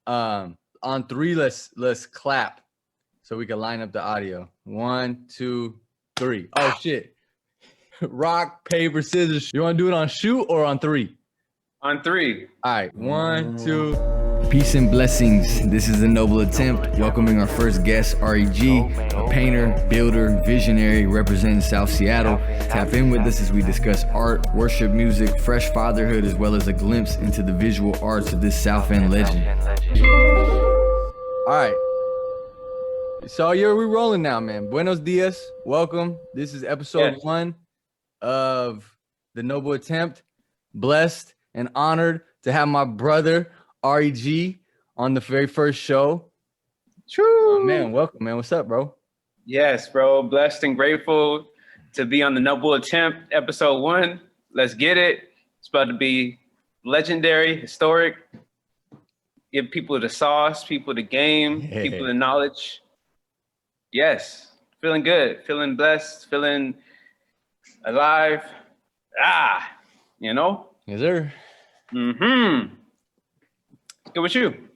On three, let's clap so we can line up the audio. 1, 2, 3. Oh shit. Rock, paper, scissors. You want to do it on shoot or on three? On three. All right. 1, 2. Peace and blessings. This is a noble attempt. Welcoming our first guest, Ari G, a painter, builder, visionary representing South Seattle. Tap in with us as we discuss art, worship music, fresh fatherhood, as well as a glimpse into the visual arts of this Soufend legend. All right. So we're rolling now, man. Buenos dias. Welcome. This is episode 1 of the noble attempt. Blessed and honored to have my brother Ari G on the very first show. True. Man, welcome, man. What's up, bro? Yes, bro. Blessed and grateful to be on the noble attempt, episode 1. Let's get it. It's about to be legendary, historic. Give people the sauce, people the game, people the knowledge. Yes, feeling good, feeling blessed, feeling alive. You know? Yes, sir. Mm-hmm. Good with you.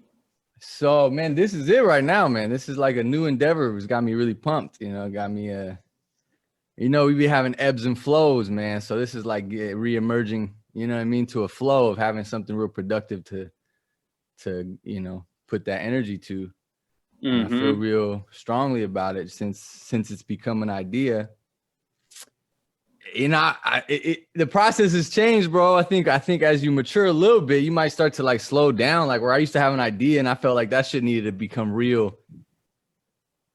So, man, this is it right now, man. This is like a new endeavor. It's got me really pumped, got me, we be having ebbs and flows, man. So this is like re-emerging, to a flow of having something real productive to put that energy to. I feel real strongly about it since it's become an idea. The process has changed, bro. I think as you mature a little bit, you might start to like slow down. Like where I used to have an idea and I felt like that shit needed to become real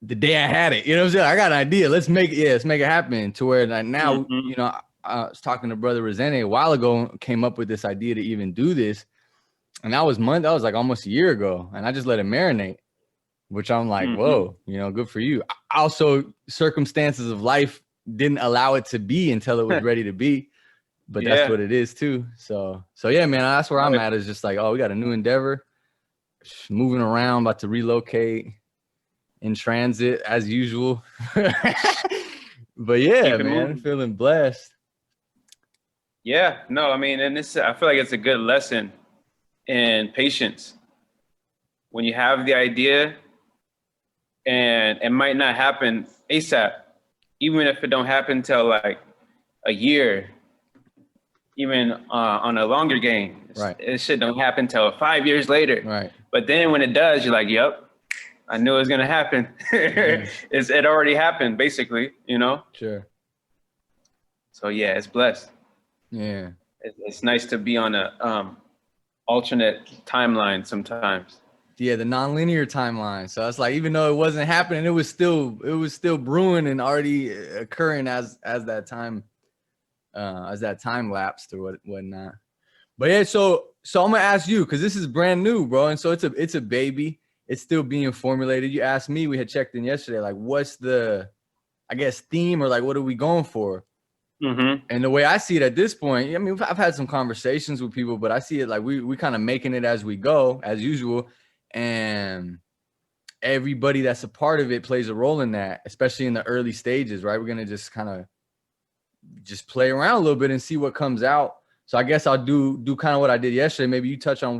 the day I had it. You know what I'm saying? I got an idea. Let's make it happen. To where like now, I was talking to Brother Resende a while ago, came up with this idea to even do this. And that was like almost a year ago. And I just let it marinate. Which I'm like, whoa, good for you. Also, circumstances of life didn't allow it to be until it was ready to be. But that's what it is too. So yeah, man, that's where I'm at. Is just like, we got a new endeavor, moving around, about to relocate, in transit as usual. But yeah, man, feeling blessed. Yeah, no, I mean, and I feel like it's a good lesson in patience. When you have the idea, and it might not happen ASAP, even if it don't happen till like a year, even on a longer game. Right. It shit don't happen till 5 years later. Right. But then when it does, you're like, yep, I knew it was gonna happen. It already happened, basically, Sure. So yeah, it's blessed. Yeah. It's nice to be on a alternate timeline sometimes. Yeah, the nonlinear timeline. So it's like, even though it wasn't happening, it was still brewing and already occurring as that time lapsed or whatnot. But yeah, so I'm gonna ask you, because this is brand new, bro, and so it's a baby. It's still being formulated. You asked me, we had checked in yesterday, like what's the, I guess, theme, or like what are we going for? And the way I see it at this point, I mean, I've had some conversations with people, but I see it like we kind of making it as we go, as usual. And everybody that's a part of it plays a role in that, especially in the early stages, right? We're going to just kind of just play around a little bit and see what comes out. So I guess I'll do kind of what I did yesterday. Maybe you touch on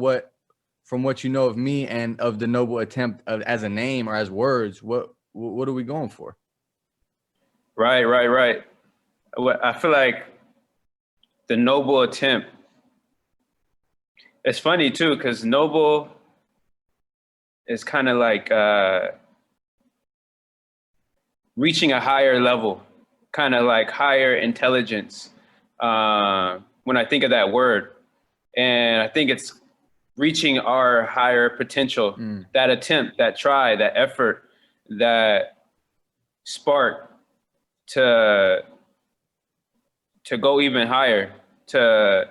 from what you know of me and of the noble attempt as a name or as words, what are we going for? Right. I feel like the noble attempt, it's funny too, because noble is kind of like reaching a higher level, kind of like higher intelligence when I think of that word. And I think it's reaching our higher potential, that attempt, that try, that effort, that spark to go even higher, to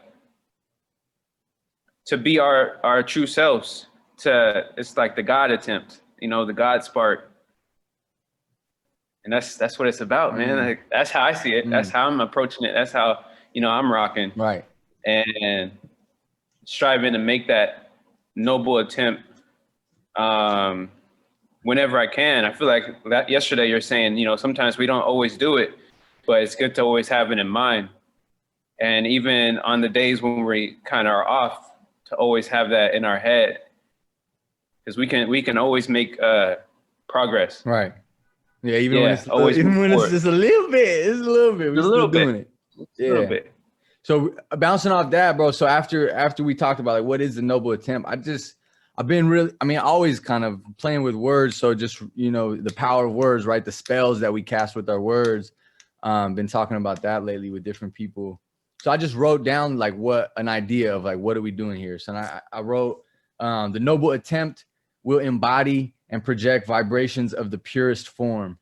be our true selves. It's like the God attempt, the God spark. And that's what it's about, man. Like, that's how I see it. That's how I'm approaching it. That's how, I'm rocking. Right. And striving to make that noble attempt whenever I can. I feel like that yesterday you're saying, sometimes we don't always do it, but it's good to always have it in mind. And even on the days when we kind of are off, to always have that in our head. because we can always make progress. Right. Yeah, even when Yeah, it's always even move when it's forward. just a little bit, it's a little bit. A We're little still bit. doing it. A Yeah. little bit. So bouncing off that, bro. So after we talked about like what is the noble attempt, I've been really, I mean, always kind of playing with words. So just, you know, the power of words, right? The spells that we cast with our words. Been talking about that lately with different people. So I just wrote down like what an idea of like, what are we doing here? So I wrote the noble attempt will embody and project vibrations of the purest form,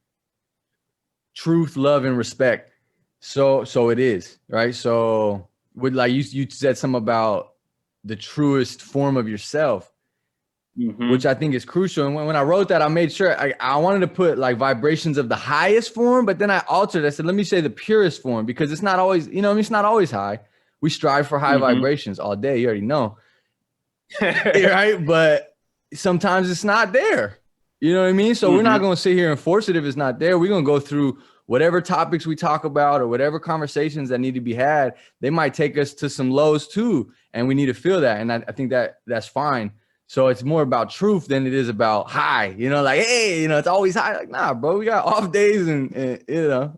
truth, love, and respect. So it is, right? So with like you said something about the truest form of yourself, which I think is crucial. And when I wrote that, I made sure I wanted to put like vibrations of the highest form, but then I altered. I said, let me say the purest form, because it's not always, you know, it's not always high. We strive for high vibrations all day. You already know, right? But sometimes it's not there. You know what I mean? So we're not going to sit here and force it if it's not there. We're going to go through whatever topics we talk about or whatever conversations that need to be had. They might take us to some lows too, and we need to feel that. And I think that's fine. So it's more about truth than it is about high, you know, like, hey, you know, it's always high. Like, nah, bro, we got off days and you know,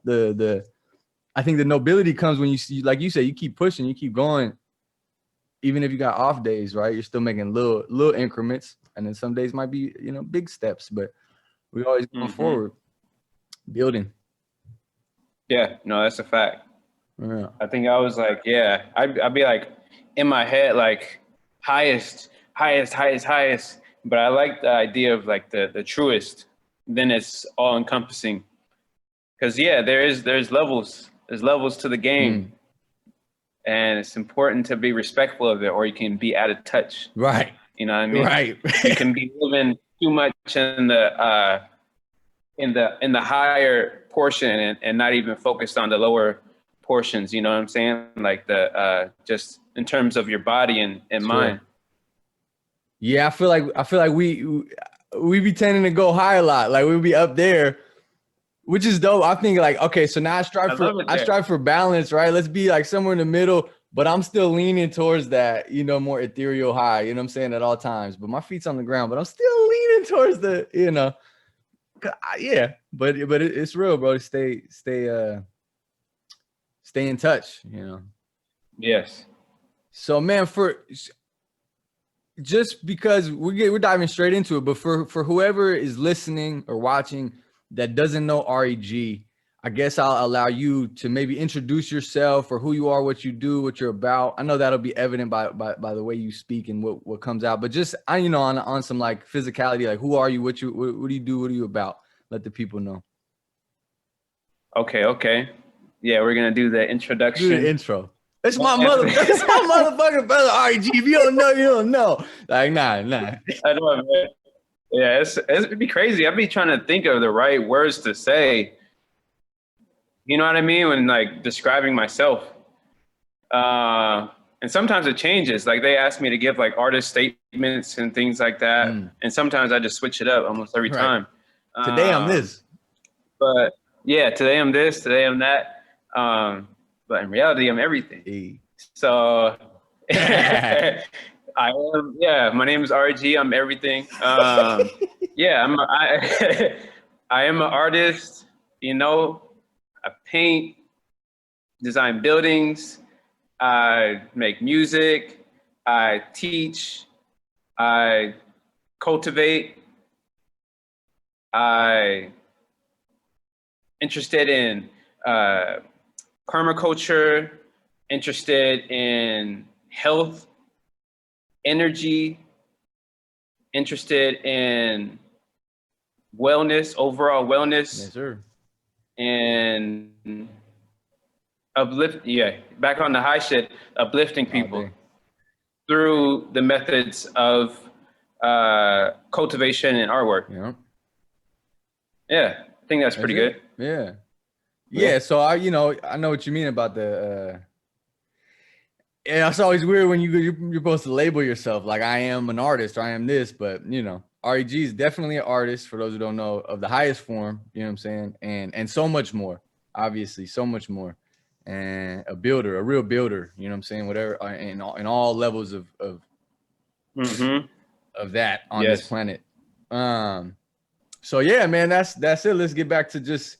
I think the nobility comes when you see, like you said, you keep pushing, you keep going. Even if you got off days, right? You're still making little increments. And then some days might be, you know, big steps, but we always going forward, building. Yeah, no, that's a fact. Yeah. I think I was like, yeah, I'd be like in my head, like highest. But I like the idea of like the truest. Then it's all encompassing. Because yeah, there's levels. There's levels to the game. And it's important to be respectful of it, or you can be out of touch. Right. You know what I mean? Right. You can be living too much in the higher portion and not even focused on the lower portions. You know what I'm saying? Like the just in terms of your body and mind. Yeah, I feel like we be tending to go high a lot. Like we'll be up there, which is dope. I think like, okay, so now I strive for balance, right? Let's be like somewhere in the middle, but I'm still leaning towards that, you know, more ethereal high, you know what I'm saying, at all times. But my feet's on the ground, but I'm still leaning towards the, you know, yeah, but it's real, bro. Stay in touch, you know. Yes. So man, just because we're diving straight into it, but for whoever is listening or watching that doesn't know Ari G, I guess I'll allow you to maybe introduce yourself or who you are, what you do, what you're about. I know that'll be evident by the way you speak and what comes out, but just you know, on some like physicality, like who are you, what do you do, what are you about? Let the people know. Okay. Yeah, we're gonna do the introduction. Do the intro. It's my motherfucking brother, Ari G. If you don't know, you don't know. Like, nah. I know, man. Yeah, it'd be crazy. I'd be trying to think of the right words to say. You know what I mean? When like describing myself. And sometimes it changes. Like they ask me to give like artist statements and things like that. And sometimes I just switch it up almost every time. Today I'm this. But yeah, today I'm this, today I'm that. But in reality, I'm everything. So I am, my name is Ari G. I'm everything. I am an artist, you know. I paint, design buildings, I make music, I teach, I cultivate, I interested in permaculture, interested in health, energy, interested in wellness, overall wellness. Yes, sir. And back on the high shit, uplifting people through the methods of cultivation and artwork. Yeah, I think that's pretty good. Yeah. So I know what you mean about the. Yeah, it's always weird when you're supposed to label yourself like I am an artist or I am this, but you know, Ari G is definitely an artist for those who don't know, of the highest form. You know what I'm saying, and so much more. Obviously, so much more, and a builder, a real builder. You know what I'm saying, whatever, in all levels of. of that on this planet. So yeah, man, that's it. Let's get back to just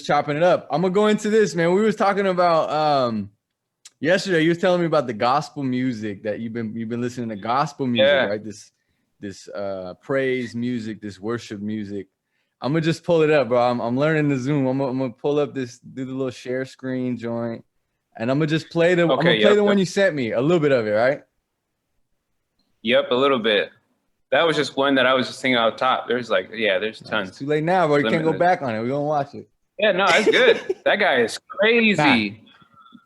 chopping it up. I'm gonna go into this, man. We was talking about yesterday. You was telling me about the gospel music that you've been listening to gospel music, right? This praise music, this worship music. I'm gonna just pull it up, bro. I'm learning the Zoom. I'm gonna pull up do the little share screen joint, and I'm gonna just play the one you sent me, a little bit of it, right? Yep, a little bit. That was just one that I was just singing out top. There's there's tons. It's too late now, bro. You can't go back on it. We're gonna watch it. Yeah, no, it's good. That guy is crazy.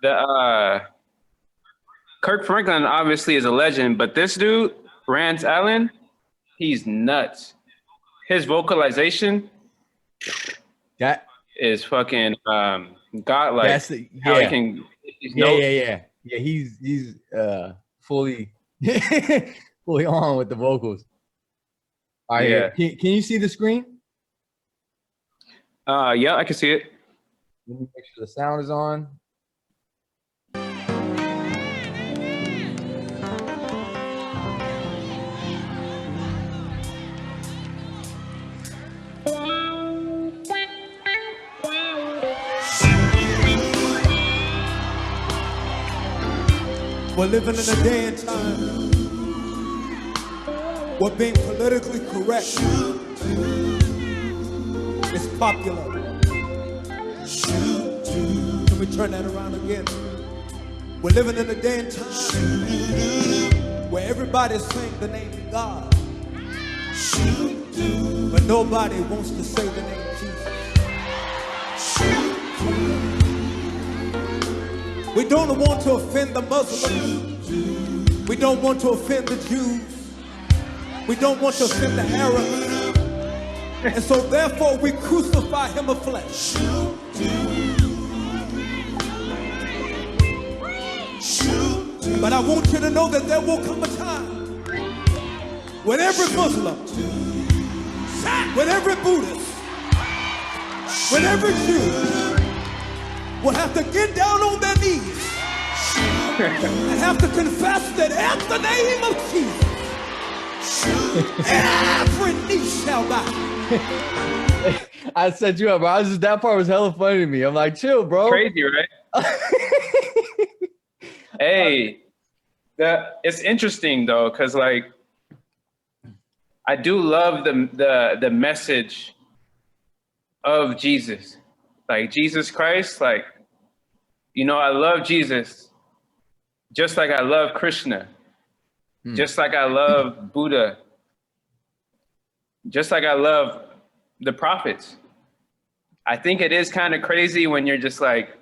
The Kirk Franklin obviously is a legend, but this dude, Rance Allen, he's nuts. His vocalization that is fucking godlike. That's yeah. He's fully fully on with the vocals. All right, yeah. Can you see the screen? Yeah, I can see it. Let me make sure the sound is on. We're living in a day and time where being politically correct is popular. Can we turn that around again? We're living in a day and time where everybody's saying the name of God, but nobody wants to say the name of Jesus. We don't want to offend the Muslims. We don't want to offend the Jews. We don't want to offend the Arabs. And so therefore we crucify him of flesh. But I want you to know that there will come a time when every Muslim, when every Buddhist, when every Jew will have to get down on their knees and have to confess that at the name of Jesus, every knee shall bow. I set you up, bro. That part was hella funny to me. I'm like, chill, bro. Crazy, right? Hey, it's interesting though, because like I do love the message of Jesus. Like Jesus Christ, like, you know, I love Jesus just like I love Krishna, just like I love Buddha, just like I love the prophets. I think it is kind of crazy when you're just like,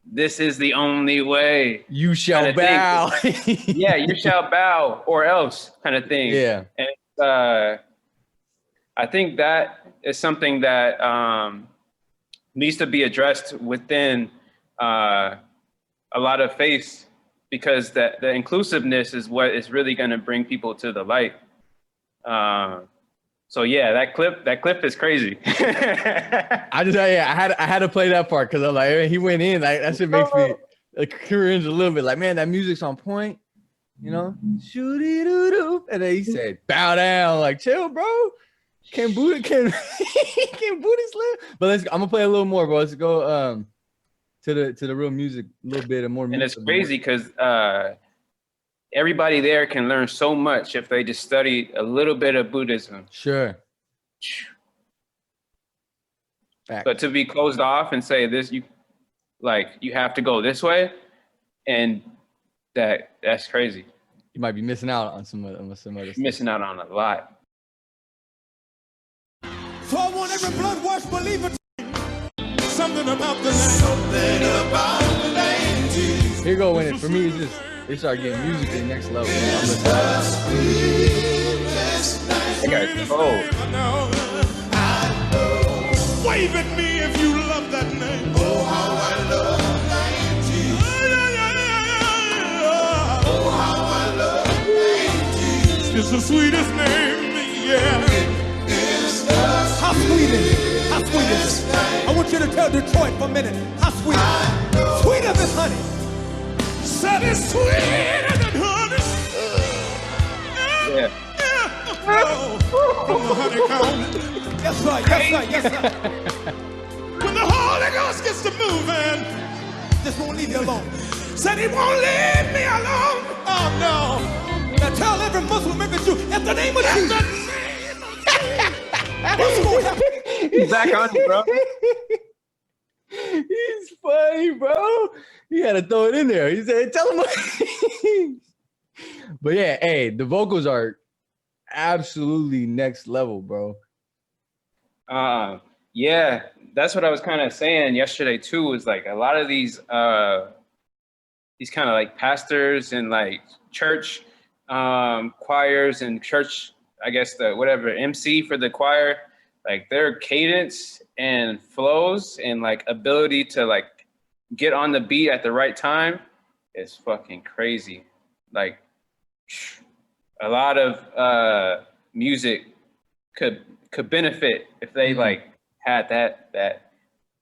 this is the only way. You shall bow. Yeah, you shall bow or else kind of thing. Yeah. And I think that is something that needs to be addressed within a lot of faiths, because the inclusiveness is what is really going to bring people to the light. So yeah, that clip is crazy. I had to play that part because I'm like, he went in, like that shit makes me like cringe a little bit. Like, man, that music's on point, you know? Shooty doo doo, and then he said, "Bow down." Like, chill, bro. Can Buddha live? But I'm gonna play a little more, bro. Let's go to the real music, a little bit of more music. And it's crazy because everybody there can learn so much if they just study a little bit of Buddhism. Sure. Fact. But to be closed off and say this, you have to go this way, and that's crazy. You might be missing out on some other stuff. Missing out on a lot. So I want every blood-washed believer to something about the name. Something about the name Jesus. Here go when for me it's just they start getting music to the next level. I got Wave at me if you love that name. Oh, how I love that name, Jesus. Oh, how I love that name, Jesus. It's the sweetest name, yeah. How sweet is it? How sweet is it? I want you to tell Detroit for a minute. How sweet is it? Sweeter than honey. Said it's sweeter than honey. Yeah. flow from the honeycomb. That's right, that's right, that's right. When the Holy Ghost gets to moving, just won't leave you alone. Said he won't leave me alone. Oh no. Now tell every Muslim member you, in the name of Jesus. What's going to happen? He's back on it, bro. He's funny, bro. You had to throw it in there. He said, tell him. But yeah, hey, the vocals are absolutely next level, bro. Yeah, that's what I was kind of saying yesterday too, is like a lot of these kind of like pastors and like church choirs and church, I guess the whatever MC for the choir, like their cadence and flows and like ability to like get on the beat at the right time is fucking crazy. Like a lot of music could benefit if they like had that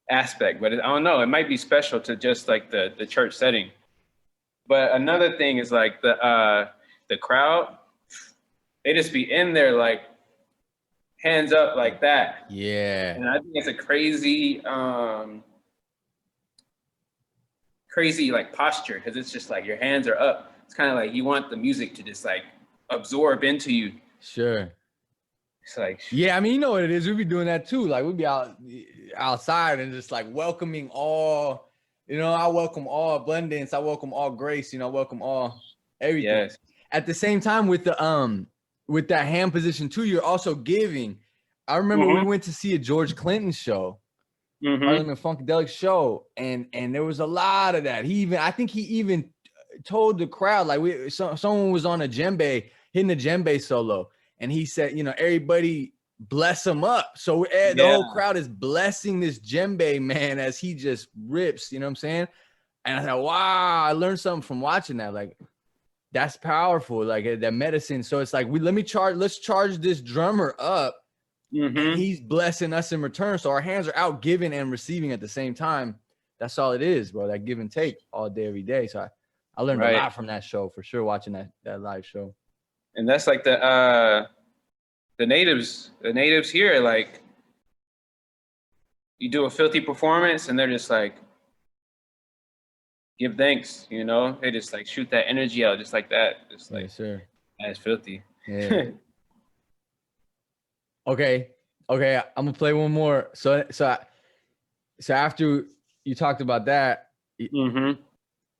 aspect, but I don't know, it might be special to just like the church setting. But another thing is like the crowd, they just be in there like hands up like that. Yeah. And I think it's a crazy like posture, because it's just like your hands are up. It's kind of like you want the music to just like absorb into you. Sure. It's like, yeah, I mean, you know what it is. We be doing that too. Like we'd be outside and just like welcoming all, you know, I welcome all abundance. I welcome all grace, you know, welcome all everything. yes. At the same time with the with that hand position too, you're also giving. I remember we went to see a George Clinton show, Parliament Funkadelic show, and there was a lot of that. I think he even told the crowd, like someone was on a djembe, hitting a djembe solo, and he said, you know, everybody bless him up. So the whole crowd is blessing this djembe man as he just rips, you know what I'm saying? And I thought, wow, I learned something from watching that. Like, that's powerful, like that medicine. So it's like, let's charge this drummer up. And he's blessing us in return. So our hands are out giving and receiving at the same time. That's all it is, bro. That give and take all day, every day. So I learned a lot from that show for sure, watching that live show. And that's like the natives here, like you do a filthy performance and they're just like, give thanks, you know? They just like shoot that energy out just like that. Just like, sure. That's filthy. Yeah. Okay, I'm gonna play one more. So after you talked about that,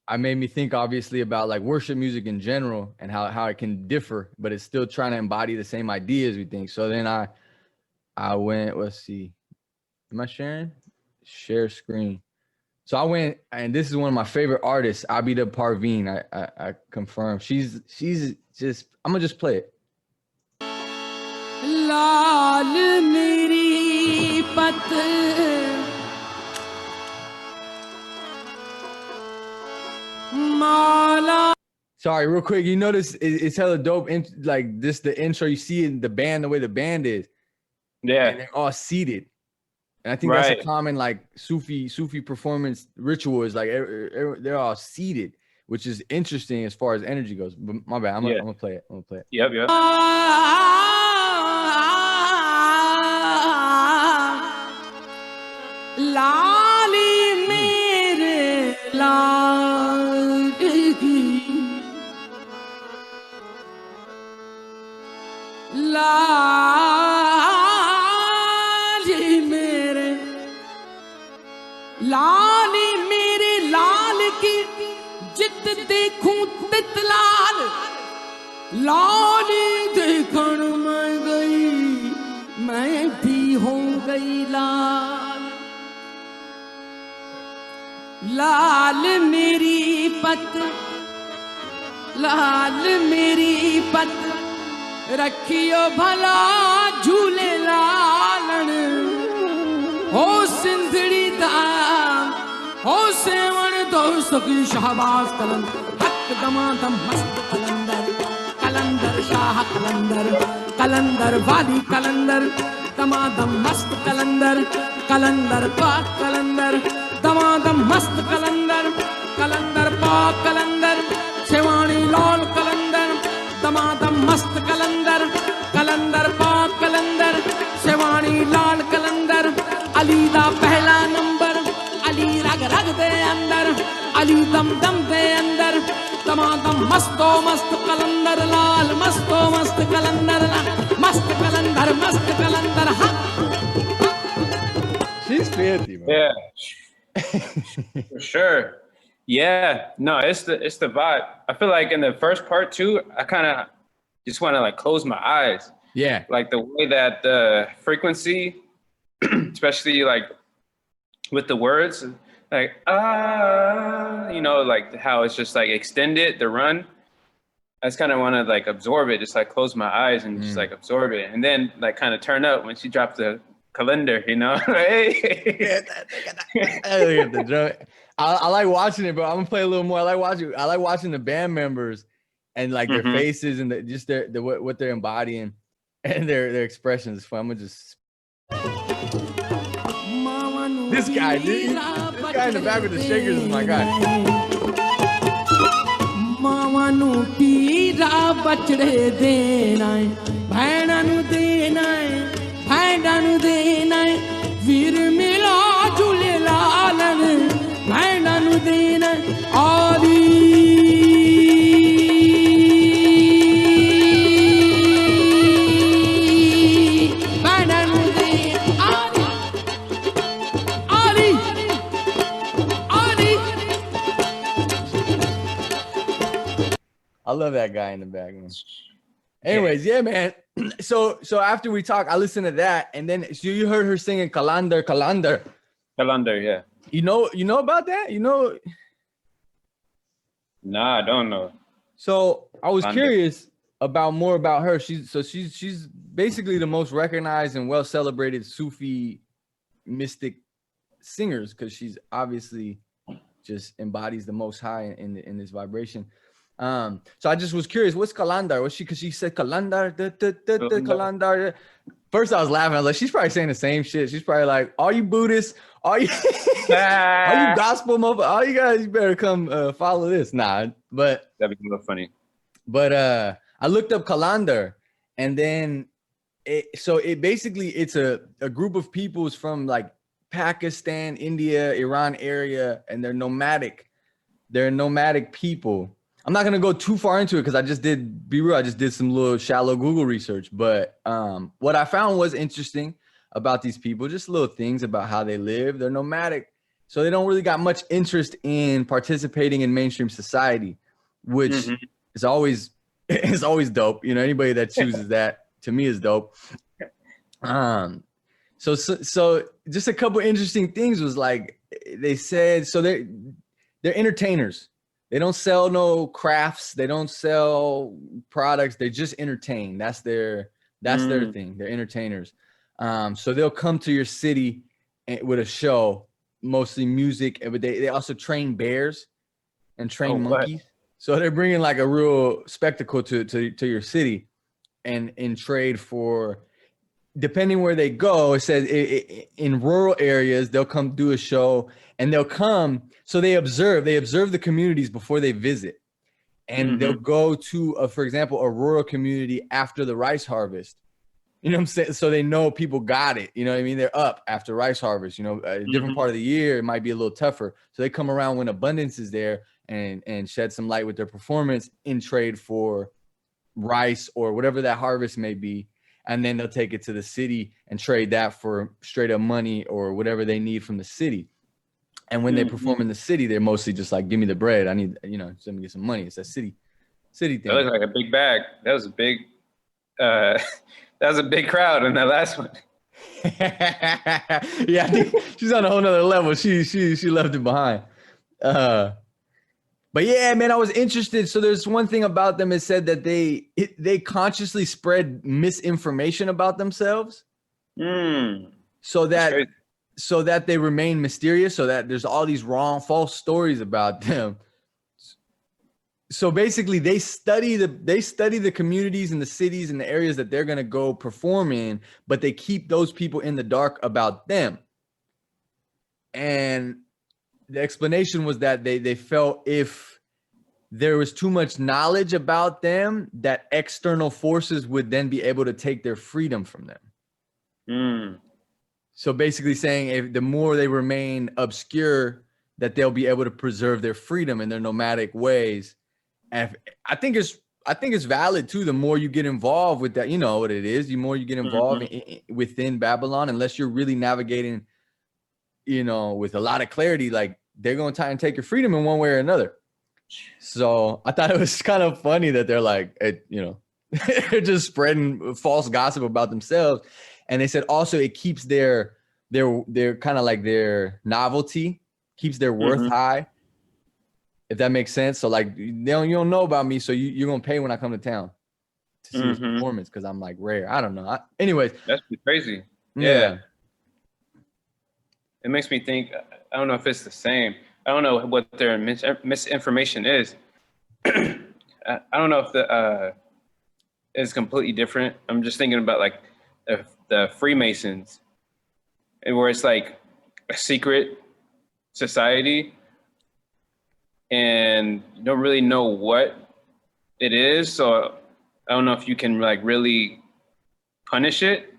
I made me think obviously about like worship music in general and how it can differ, but it's still trying to embody the same ideas, we think. So then I went, let's see, am I sharing? Share screen. So I went, and this is one of my favorite artists, Abida Parveen. I confirm. She's just, I'm gonna just play it. लाल मेरी पत माला. Sorry, real quick. You notice it's hella dope. Like this, the intro. You see in the band, the way the band is. Yeah. And they're all seated. And I think that's a common like Sufi performance ritual. Is like they're all seated, which is interesting as far as energy goes. But my bad. I'm gonna play it. Yep. लाली मेरे लाल की लाली मेरे लाल की जित देखूं तित लाल लाली देखण मैं गई मैं भी हो गई लाल लाल मेरी पत रखियो भला झूले लालन हो सिंधड़ी दा हो सेवन दो सकी शाहबाज कलंदर हक दमादम मस्त कलंदर शाह कलंदर वाली कलंदर दमादम मस्त कलंदर पाक कलंदर दमादम मस्त कलंदर पाक कलंदर शेवानी लाल कलंदर दमादम मस्त कलंदर कलंदर पाक कलंदर शिवानी लाल कलंदर अली दा पहला नंबर अली रग रग दे अंदर अली दम दम दे अंदर दमादम मस्तो मस्त कलंदर लाल मस्तो मस्त कलंदर लाल मस्त कलंदर हाँ She's 50, man. Yeah, for sure. Yeah, no, it's the vibe. I feel like in the first part too, I kind of just want to like close my eyes. Yeah. Like the way that the frequency, especially like with the words, like you know, like how it's just like extended the run. I just kind of want to like absorb it, just like close my eyes and just like absorb it, and then like kind of turn up when she dropped the calendar, you know. Hey. The drum. I like watching it, but I'm gonna play a little more. I like watching the band members and like their faces and just their what they're embodying and their expressions. It's fun. I'm gonna just this guy, dude. This guy in the back with the shakers is my guy. मावा नू पीरा बचड़े देना है भैणा नू देना है भैणा नू देना है वीर मिला झूले लालन भैणा नू देना है आरी भैणा नू दे आरी आरी आरी I love that guy in the back, man. Anyways, yeah, man. So after we talk, I listened to that, and then so you heard her singing Kalander. Calendar, yeah. You know about that? You know? Nah, I don't know. So I was Kalander. curious more about her. She's basically the most recognized and well celebrated Sufi mystic singers because she's obviously just embodies the Most High in this vibration. So I just was curious, what's Kalandar? Was she, because she said Kalandar, Kalandar. First I was laughing. I was like, she's probably saying the same shit. She's probably like, all you Buddhists, all you gospel motherfuckers, all you guys, you better come follow this. Nah, but That'd be real funny. But I looked up Kalandar, and then it's a group of peoples from like Pakistan, India, Iran area, and they're nomadic. They're nomadic people. I'm not gonna go too far into it because I just did some little shallow Google research. But what I found was interesting about these people, just little things about how they live. They're nomadic, so they don't really got much interest in participating in mainstream society, which is always dope. You know, anybody that chooses that to me is dope. So just a couple interesting things was like they said. So they're entertainers. They don't sell no crafts. They don't sell products. They just entertain. That's their thing. They're entertainers. So they'll come to your city with a show, mostly music, but they also train bears and train monkeys. So they're bringing like a real spectacle to your city, and in trade for, depending where they go, it says in rural areas, they'll come do a show, and they'll come. So they observe the communities before they visit, and they'll go to, for example, a rural community after the rice harvest. You know what I'm saying? So they know people got it. You know what I mean? They're up after rice harvest. You know, a different part of the year, it might be a little tougher. So they come around when abundance is there and shed some light with their performance in trade for rice or whatever that harvest may be. And then they'll take it to the city and trade that for straight up money or whatever they need from the city. And when they perform in the city, they're mostly just like, give me the bread. I need, let me get some money. It's a city thing. That looks like a big bag. That was a big, that was a big crowd in that last one. Yeah, I think she's on a whole nother level. She left it behind. But yeah, man, I was interested. So there's one thing about them. It said that they consciously spread misinformation about themselves. So that they remain mysterious, so that there's all these false stories about them. So basically they study the communities and the cities and the areas that they're going to go perform in, but they keep those people in the dark about them. And the explanation was that they felt if there was too much knowledge about them that external forces would then be able to take their freedom from them. So basically saying if the more they remain obscure, that they'll be able to preserve their freedom in their nomadic ways. And I think it's valid too. The more you get involved with that, you know what it is, the more you get involved within Babylon, unless you're really navigating, you know, with a lot of clarity, like they're going to try and take your freedom in one way or another. So I thought it was kind of funny that they're like, you know, they're just spreading false gossip about themselves. And they said also it keeps their kind of like their novelty, keeps their worth high, if that makes sense. So like you don't know about me, so you're gonna pay when I come to town to see this performance because I'm like rare. I don't know. Anyways, that's crazy. Yeah. It makes me think. I don't know if it's the same. I don't know what their misinformation is. I don't know if the is completely different. I'm just thinking about like the Freemasons, where it's like a secret society and you don't really know what it is. So I don't know if you can like really punish it.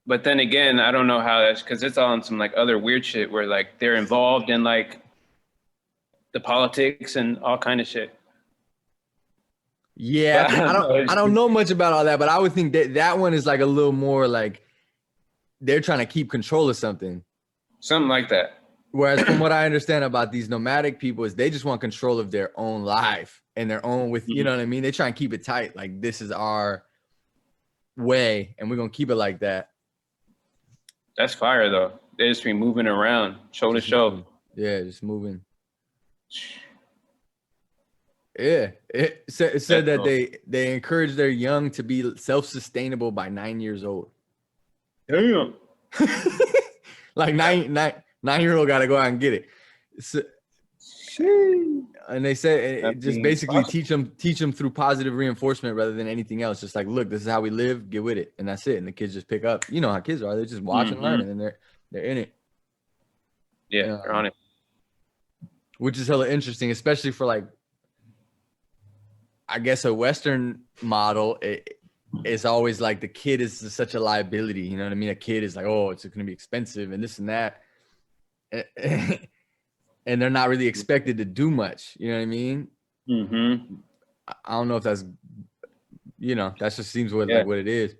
But then again, I don't know how that's, because it's all on some like other weird shit where like they're involved in like the politics and all kind of shit. Yeah, I don't know much about all that, but I would think that one is like a little more like they're trying to keep control of something. Something like that. Whereas from what I understand about these nomadic people is they just want control of their own life and their own with, you know what I mean? They try and keep it tight. Like this is our way and we're going to keep it like that. That's fire though. They just be moving around show to show. Yeah, just moving. Yeah, it said that they encourage their young to be self-sustainable by 9 years old. Damn. Like 9-year-old got to go out and get it. So, and they said just basically teach them through positive reinforcement rather than anything else. Just like, look, this is how we live. Get with it, and that's it. And the kids just pick up. You know how kids are. They just watch and learn, and then they're in it. Yeah, they're on it. Which is hella interesting, especially for like, I guess a Western model. It's always like the kid is such a liability. You know what I mean? A kid is like, oh, it's going to be expensive and this and that. And they're not really expected to do much. You know what I mean? I don't know if that's, you know, that just seems like what it is.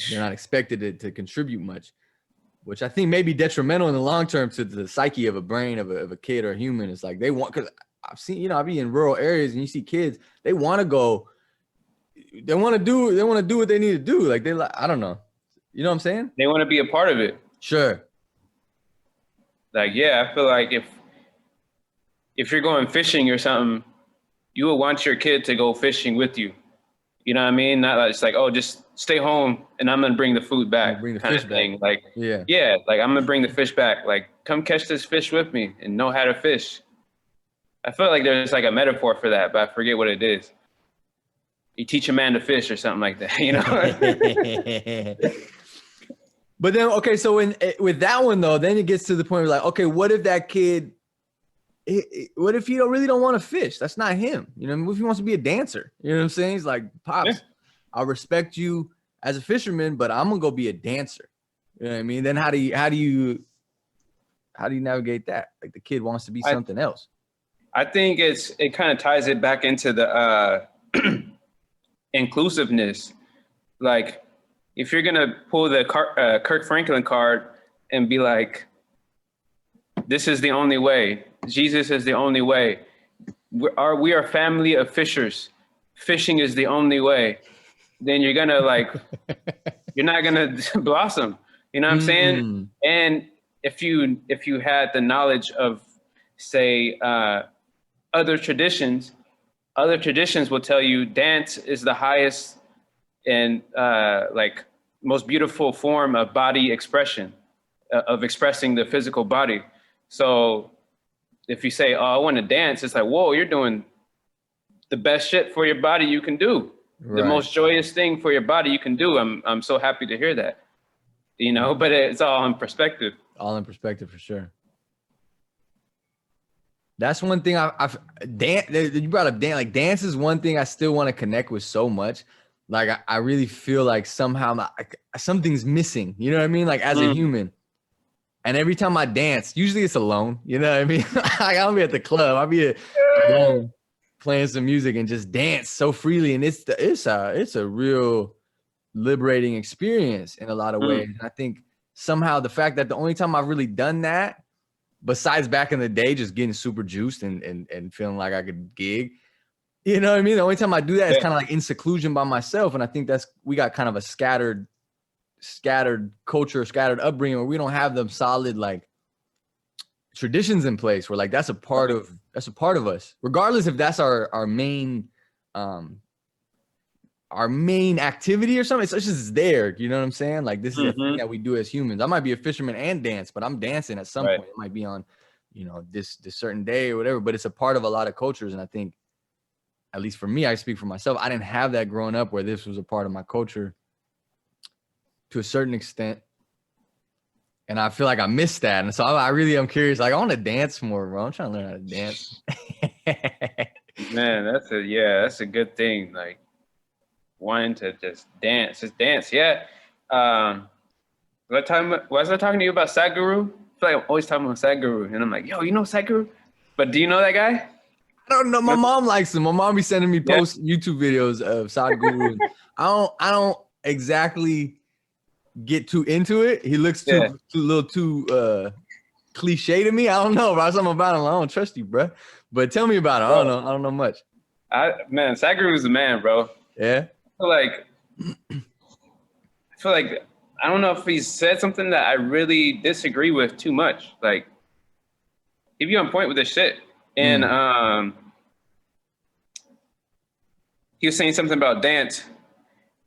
They're not expected to contribute much, which I think may be detrimental in the long term to the psyche of a brain of a kid or a human. It's like they want, because I've seen, you know, I be in rural areas and you see kids, they want to go, they want to do what they need to do. Like I don't know. You know what I'm saying? They want to be a part of it. Sure. Like, yeah, I feel like if you're going fishing or something, you would want your kid to go fishing with you. You know what I mean? Not like it's like, oh, just stay home and I'm gonna bring the food back. Bring the kind fish of thing. Back. Like, yeah, like I'm gonna bring the fish back. Like, come catch this fish with me and know how to fish. I feel like there's like a metaphor for that, but I forget what it is. You teach a man to fish or something like that, you know? But then, okay, so with that one though, then it gets to the point where like, okay, what if that kid, what if he really don't want to fish? That's not him. You know, what if he wants to be a dancer? You know what I'm saying? He's like, Pops, I respect you as a fisherman, but I'm gonna go be a dancer. You know what I mean? Then how do you navigate that? Like the kid wants to be something else. I think it kind of ties it back into the inclusiveness. Like, if you're gonna pull the Kirk Franklin card and be like, this is the only way, Jesus is the only way, we are a family of fishers, fishing is the only way, then you're gonna like, you're not gonna blossom. You know what I'm saying? And if you had the knowledge of, say, other traditions will tell you dance is the highest and like most beautiful form of body expression, of expressing the physical body. So if you say, oh, I want to dance, it's like, whoa, you're doing the best shit for your body you can do. Right. The most joyous thing for your body you can do. I'm so happy to hear that, you know, but it's all in perspective. All in perspective for sure. That's one thing I've dance. You brought up dance. Like dance is one thing I still want to connect with so much. Like I really feel like somehow something's missing. You know what I mean? Like as a human. And every time I dance, usually it's alone. You know what I mean? Like I'll be at the club. I'll be alone playing some music and just dance so freely. And it's a real liberating experience in a lot of ways. And I think somehow the fact that the only time I've really done that, besides back in the day, just getting super juiced and feeling like I could gig, you know what I mean? The only time I do that is kind of like in seclusion by myself. And I think we got kind of a scattered culture, scattered upbringing where we don't have them solid like traditions in place where like that's a part of us, regardless if that's our main activity or something. It's just there. You know what I'm saying? Like this is a thing that we do as humans. I might be a fisherman and dance, but I'm dancing at some point. It might be on, this certain day or whatever, but it's a part of a lot of cultures. And I think, at least for me, I speak for myself, I didn't have that growing up where this was a part of my culture to a certain extent. And I feel like I missed that. And so I really am curious. Like I want to dance more, bro. I'm trying to learn how to dance. Man, that's a good thing. Like wanting to just dance. Yeah. Was I talking to you about Sadhguru? I feel like I'm always talking about Sadhguru. And I'm like, yo, you know Sadhguru? But do you know that guy? I don't know. My mom likes him. My mom be sending me YouTube videos of Sadhguru. I don't exactly get too into it. He looks too cliche to me. I don't know about something about him. I don't trust you, bro. But tell me about him. I don't know much. Sadhguru's the man, bro. Yeah. I feel like I don't know if he said something that I really disagree with too much. Like, he be on point with this shit. And he was saying something about dance.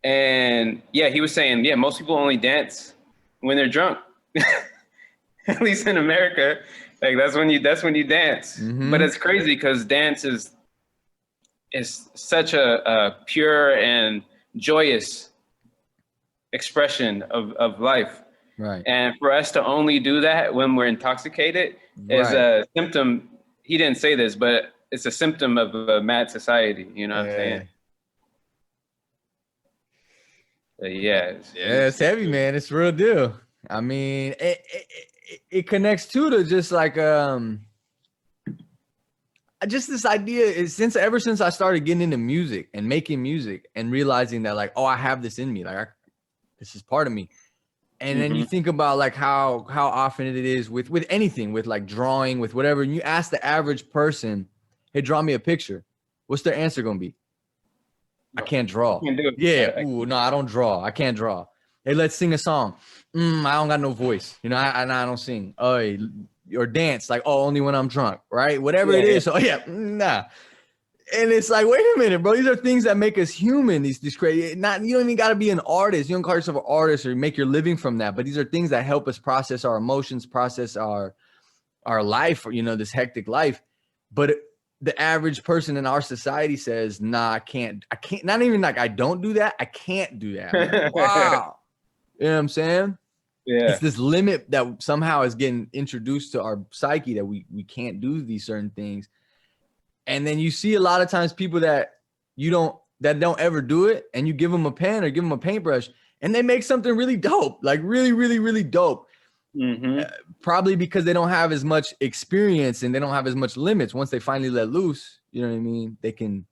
And he was saying, most people only dance when they're drunk. At least in America. Like that's when you dance. But it's crazy because dance is such a pure and joyous expression of life. Right. And for us to only do that when we're intoxicated is a symptom. He didn't say this, but it's a symptom of a mad society. You know what I'm saying? It's heavy, man. It's real deal. I mean, it connects too to just like just this idea is ever since I started getting into music and making music and realizing that like, oh, I have this in me, like this is part of me. And then you think about like how often it is with anything, with like drawing, with whatever, and you ask the average person, hey, draw me a picture. What's their answer gonna be? I can't draw. Ooh, no, I don't draw. I can't draw. Hey, let's sing a song. I don't got no voice. I don't sing. Oh, or dance. Like, oh, only when I'm drunk, right? Whatever it is. So nah. And it's like, wait a minute, bro. These are things that make us human. These crazy. You don't even got to be an artist. You don't call yourself an artist or make your living from that. But these are things that help us process our emotions, process our life, this hectic life. But the average person in our society says, nah, I can't, not even like I don't do that. I can't do that. Like, wow. You know what I'm saying? Yeah. It's this limit that somehow is getting introduced to our psyche that we can't do these certain things. And then you see a lot of times people that don't ever do it, and you give them a pen or give them a paintbrush and they make something really dope, like really, really, really dope. Probably because they don't have as much experience and they don't have as much limits. Once they finally let loose, you know what I mean? They can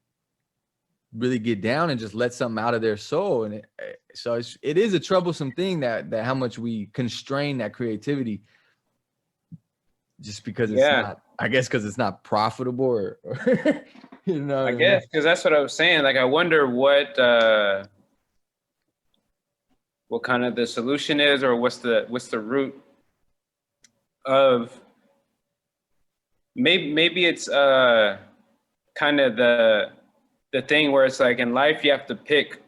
really get down and just let something out of their soul. And it is a troublesome thing that how much we constrain that creativity just because it's not, I guess, because it's not profitable or I guess because that's what I was saying. Like, I wonder what kind of the solution is, or what's the root of maybe it's kind of the thing where it's like in life you have to pick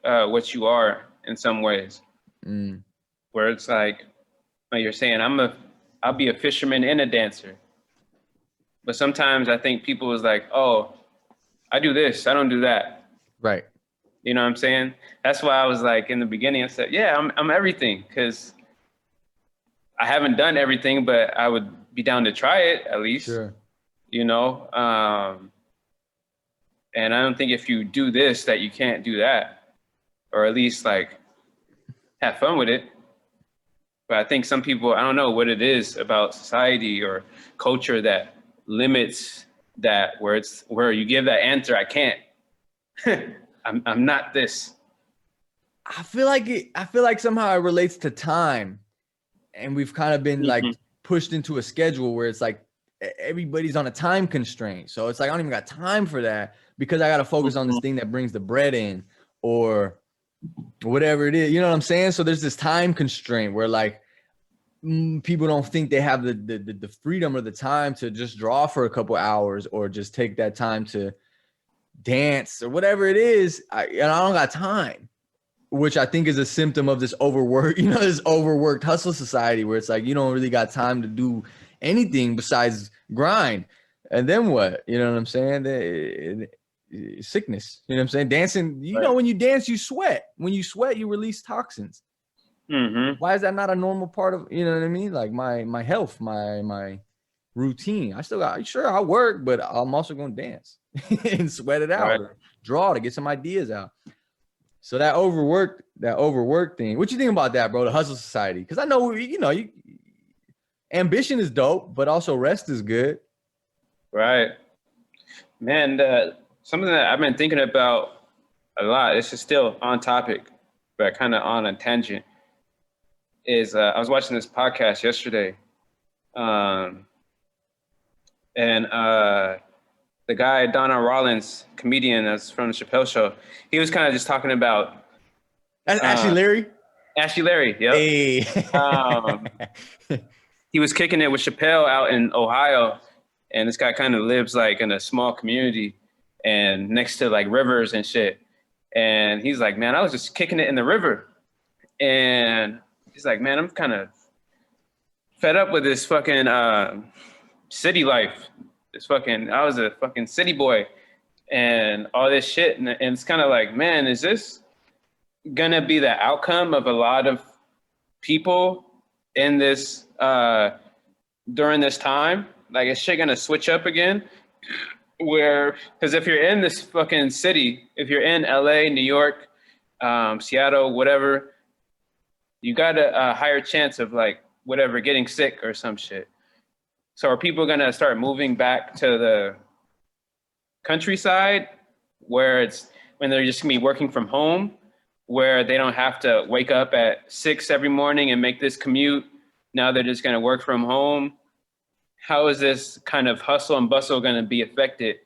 what you are in some ways, where it's like you're saying I'll be a fisherman and a dancer, but sometimes I think people is like, oh, I do this, I don't do that, right? You know what I'm saying? That's why I was like in the beginning I said, I'm everything, because I haven't done everything, but I would be down to try it at least. Sure. You know, and I don't think if you do this that you can't do that, or at least like have fun with it. But I think some people, I don't know what it is about society or culture that limits that, where you give that answer, I can't. I'm not this. I feel like somehow it relates to time, and we've kind of been like pushed into a schedule where it's like everybody's on a time constraint. So it's like I don't even got time for that because I got to focus on this thing that brings the bread in or whatever it is. You know what I'm saying? So there's this time constraint where like people don't think they have the freedom or the time to just draw for a couple hours or just take that time to dance or whatever it is. I don't got time, which I think is a symptom of this overwork, this overworked hustle society where it's like, you don't really got time to do anything besides grind. And then what? You know what I'm saying? Sickness. You know what I'm saying? Dancing, know, when you dance, you sweat. When you sweat, you release toxins. Why is that not a normal part of, you know what I mean? Like my health, my routine. I still got, sure, I work, but I'm also going to dance and sweat it out, or draw to get some ideas out. So that overworked thing. What you think about that, bro? The hustle society? Because I know, ambition is dope, but also rest is good. Right. Man, something that I've been thinking about a lot, this is still on topic, but kind of on a tangent, is I was watching this podcast yesterday. And the guy, Donna Rollins, comedian that's from the Chappelle Show, he was kind of just talking about... That's Ashley Larry? Ashley Larry, yep. Hey. He was kicking it with Chappelle out in Ohio, and this guy kind of lives like in a small community and next to like rivers and shit. And he's like, man, I was just kicking it in the river. And he's like, man, I'm kind of fed up with this fucking city life. I was a fucking city boy and all this shit. And it's kind of like, man, is this gonna be the outcome of a lot of people in this, during this time? Like, is shit gonna switch up again? Because if you're in this fucking city, if you're in LA, New York, Seattle, whatever, you got a higher chance of like, whatever, getting sick or some shit. So are people gonna start moving back to the countryside when they're just gonna be working from home, where they don't have to wake up at 6 every morning and make this commute? Now they're just gonna work from home. How is this kind of hustle and bustle gonna be affected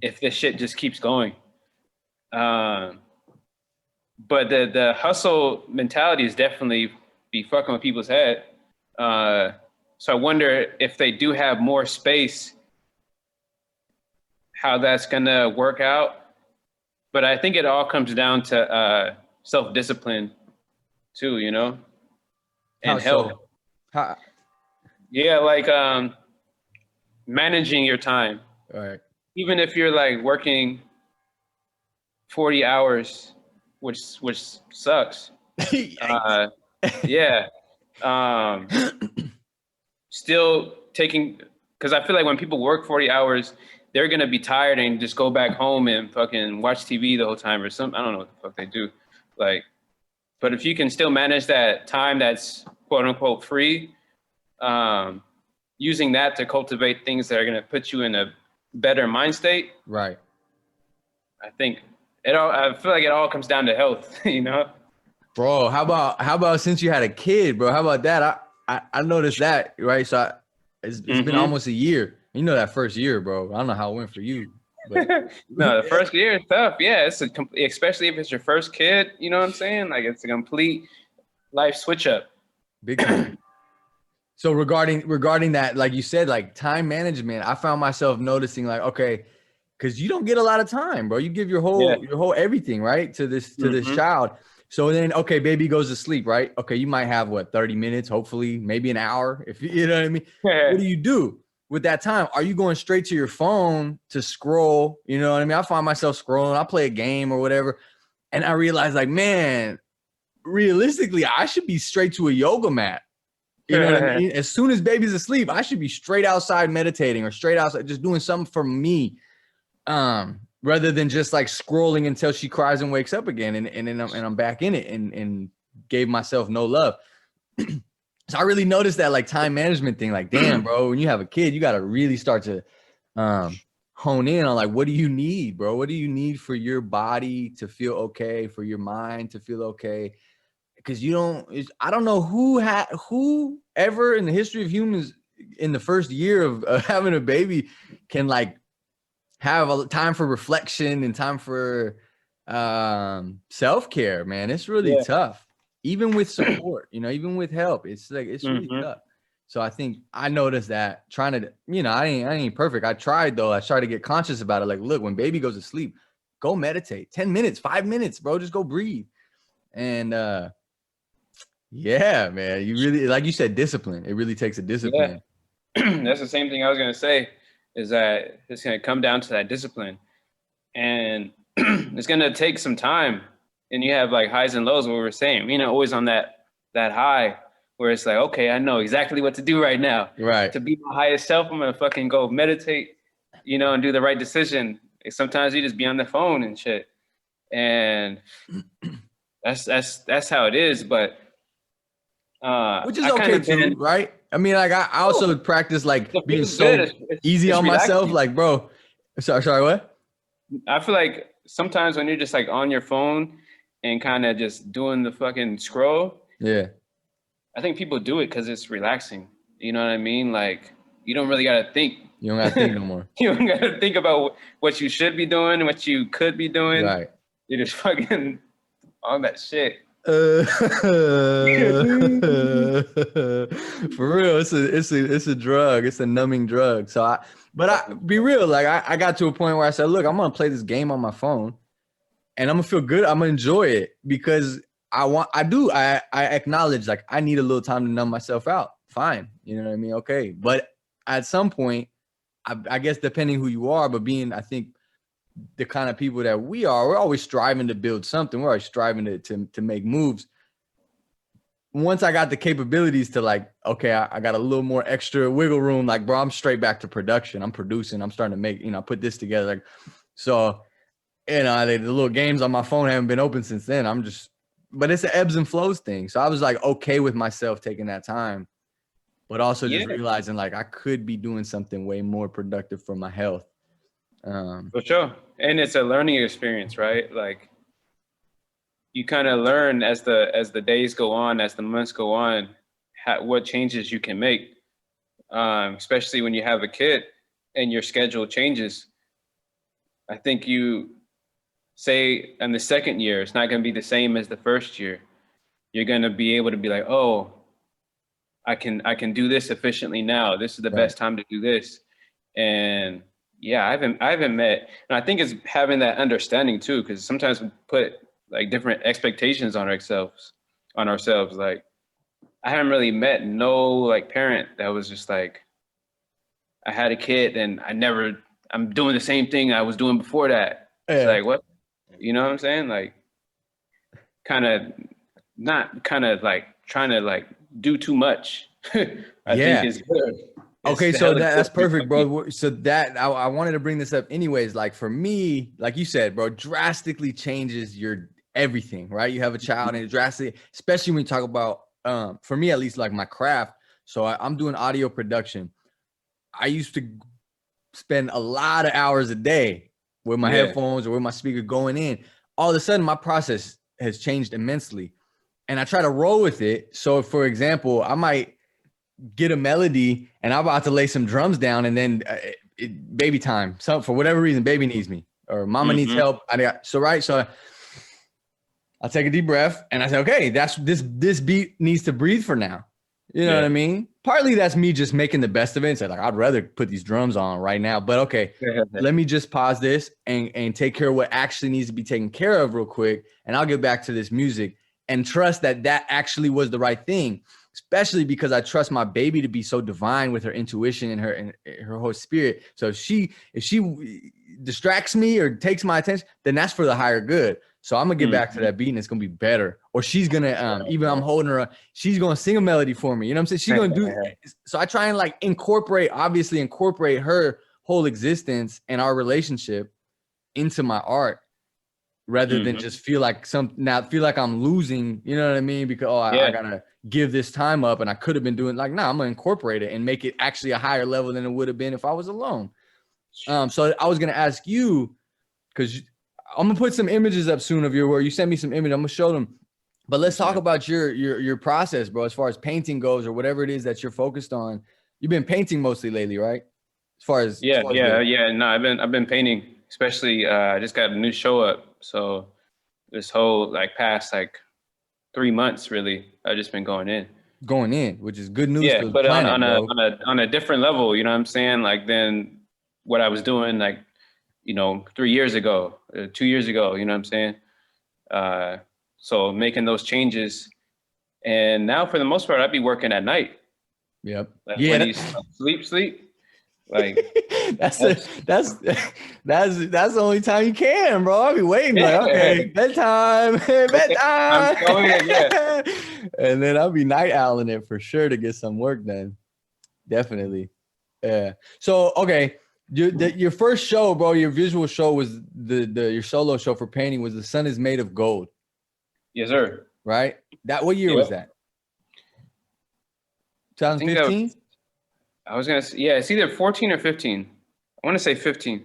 if this shit just keeps going? But the hustle mentality is definitely be fucking with people's head. So I wonder if they do have more space, how that's gonna work out. But I think it all comes down to self-discipline too, and health. Yeah, like managing your time. All right. Even if you're like working 40 hours, which sucks. Yeah. Still taking, because I feel like when people work 40 hours, they're going to be tired and just go back home and fucking watch TV the whole time or something. I don't know what the fuck they do. Like, but if you can still manage that time that's quote unquote free, using that to cultivate things that are going to put you in a better mind state. Right. I feel like it all comes down to health, Bro, how about since you had a kid, bro? How about that? I noticed that, right? So it's been almost a year. You know that first year, bro. I don't know how it went for you. But. No, the first year is tough. Yeah, especially if it's your first kid. You know what I'm saying? Like, it's a complete life switch up. Big time. So regarding that, like you said, like time management, I found myself noticing, like, okay, because you don't get a lot of time, bro. You give your whole everything, right, to this child. So then, okay, baby goes to sleep, right? Okay, you might have 30 minutes, hopefully, maybe an hour, if you know what I mean. What do you do with that time? Are you going straight to your phone to scroll? You know what I mean? I find myself scrolling. I play a game or whatever, and I realize, like, man, realistically, I should be straight to a yoga mat. You know what I mean? As soon as baby's asleep, I should be straight outside meditating or straight outside, just doing something for me. Rather than just like scrolling until she cries and wakes up again. And then I'm back in it and gave myself no love. So I really noticed that like time management thing, like, damn, bro, when you have a kid, you got to really start to hone in on like, what do you need, bro? What do you need for your body to feel okay, for your mind to feel okay? Because I don't know who ever in the history of humans in the first year of having a baby can like have a time for reflection and time for self-care, man. It's really tough. Even with support, even with help, it's like, it's really tough. So I think I noticed that trying to, I ain't perfect. I tried though. I tried to get conscious about it. Like, look, when baby goes to sleep, go meditate 10 minutes, 5 minutes, bro, just go breathe. And yeah, man, you really, like you said, discipline. It really takes a discipline. Yeah. That's the same thing I was going to say, is that it's going to come down to that discipline, and it's going to take some time. And you have like highs and lows, what we were saying, always on that high where it's like, okay, I know exactly what to do right now. Right. To be my highest self, I'm going to fucking go meditate, and do the right decision. Sometimes you just be on the phone and shit. And that's how it is. But which is okay too, right? I mean, like I also practice like being so easy on myself. Like, bro, sorry, what? I feel like sometimes when you're just like on your phone and kind of just doing the fucking scroll. Yeah. I think people do it because it's relaxing. You know what I mean? Like, you don't really got to think. You don't got to think no more. You don't got to think about what you should be doing, what you could be doing. Right. You're just fucking on that shit. For real, it's a drug. It's a numbing drug. So be real. Like I got to a point where I said, look, I'm going to play this game on my phone. And I'm gonna feel good. I'm gonna enjoy it because I acknowledge like I need a little time to numb myself out. Fine. You know what I mean? Okay. But at some point, I guess depending who you are, but I think the kind of people that we're always striving to build something. We're always striving to make moves. Once I got the capabilities to like, okay, I got a little more extra wiggle room. Like, bro, I'm straight back to production. I'm producing. I'm starting to make, put this together. Like, so the little games on my phone haven't been open since then. But it's an ebbs and flows thing. So I was like, okay with myself taking that time, but also just realizing like I could be doing something way more productive for my health. For sure. And it's a learning experience, right? Like you kind of learn as the days go on, as the months go on, what changes you can make, especially when you have a kid and your schedule changes. I think you say in the second year, it's not going to be the same as the first year. You're going to be able to be like, oh, I can do this efficiently now. This is the best time to do this. And yeah, I haven't met, and I think it's having that understanding too, because sometimes we put like different expectations on ourselves. Like I haven't really met no like parent that was just like, I had a kid and I'm doing the same thing I was doing before that. It's like, what? You know what I'm saying? Like, not like trying to like do too much. I think is good. Okay, so that's perfect, bro. So that I wanted to bring this up anyways. Like for me, like you said, bro, drastically changes your everything, right? You have a child and it drastically, especially when you talk about, for me at least, like my craft. So I'm doing audio production. I used to spend a lot of hours a day with my headphones or with my speaker going in. All of a sudden, my process has changed immensely. And I try to roll with it. So for example, I might get a melody and I'm about to lay some drums down and then baby time. So for whatever reason, baby needs me or mama needs help. So I'll take a deep breath and I say, okay, this beat needs to breathe for now. You know what I mean? Partly that's me just making the best of it and say like, I'd rather put these drums on right now, but okay, let me just pause this and take care of what actually needs to be taken care of real quick. And I'll get back to this music and trust that actually was the right thing, especially because I trust my baby to be so divine with her intuition and her whole spirit. So if she distracts me or takes my attention, then that's for the higher good. So I'm gonna get back to that beat and it's gonna be better. Or she's gonna even I'm holding her, she's gonna sing a melody for me. You know what I'm saying? She's gonna do so I try and like incorporate her whole existence and our relationship into my art rather than just feel like I'm losing, you know what I mean? Because I gotta give this time up and I could have been doing like, I'm gonna incorporate it and make it actually a higher level than it would have been if I was alone. So I was gonna ask you, because I'm gonna put some images up soon of where you sent me some images. I'm gonna show them. But let's talk about your process, bro, as far as painting goes or whatever it is that you're focused on. You've been painting mostly lately, right? As far as No, I've been painting, especially I just got a new show up. So this whole like past like 3 months really, I've just been going in, which is good news. Yeah, for the but planet, on a different level, you know what I'm saying? Like than what I was doing like, 3 years ago, 2 years ago, you know what I'm saying? So making those changes, and now for the most part, I'd be working at night. Yep. Like when you sleep. Like that's the only time you can, bro. I'll be waiting, like, okay, bedtime. And then I'll be night owling it for sure to get some work done. Definitely. Yeah. So okay. Your first show, bro, your visual show was your solo show for painting was The Sun Is Made of Gold. Yes, sir. Right? What year was that? 2015? I was gonna say, it's either 14 or 15. I want to say 15.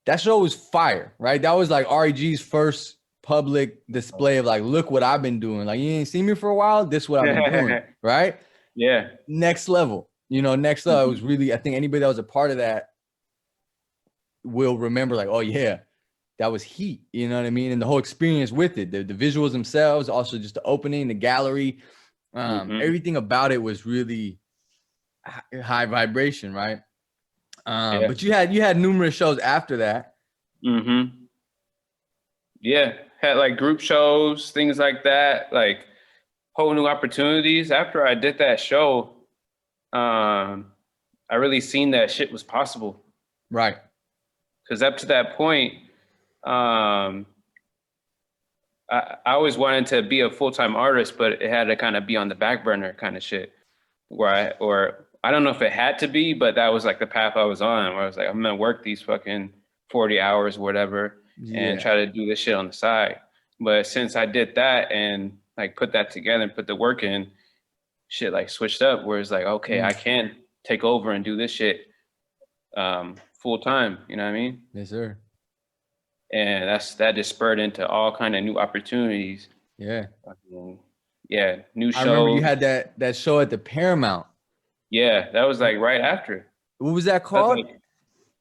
That show was fire, right? That was like Ari G's first public display of like, look what I've been doing. Like, you ain't seen me for a while. This is what I've been doing, right? Yeah. Next level. Next level. It was really, I think anybody that was a part of that will remember like, oh yeah, that was heat. You know what I mean? And the whole experience with it, the visuals themselves, also just the opening, the gallery, everything about it was really high vibration, right? But you had numerous shows after that. Yeah, had like group shows, things like that, like whole new opportunities. After I did that show, I really seen that shit was possible. Right. Because up to that point, I always wanted to be a full-time artist, but it had to kind of be on the back burner kind of shit. Or I don't know if it had to be, but that was like the path I was on, where I was like, I'm gonna work these fucking 40 hours, whatever, and try to do this shit on the side. But since I did that and like put that together and put the work in, shit like switched up, where it's like, okay, I can take over and do this shit full time. You know what I mean? Yes, sir. And that just spurred into all kind of new opportunities. Yeah. New shows. I remember you had that show at the Paramount. Yeah, that was like right after. What was that called? Like,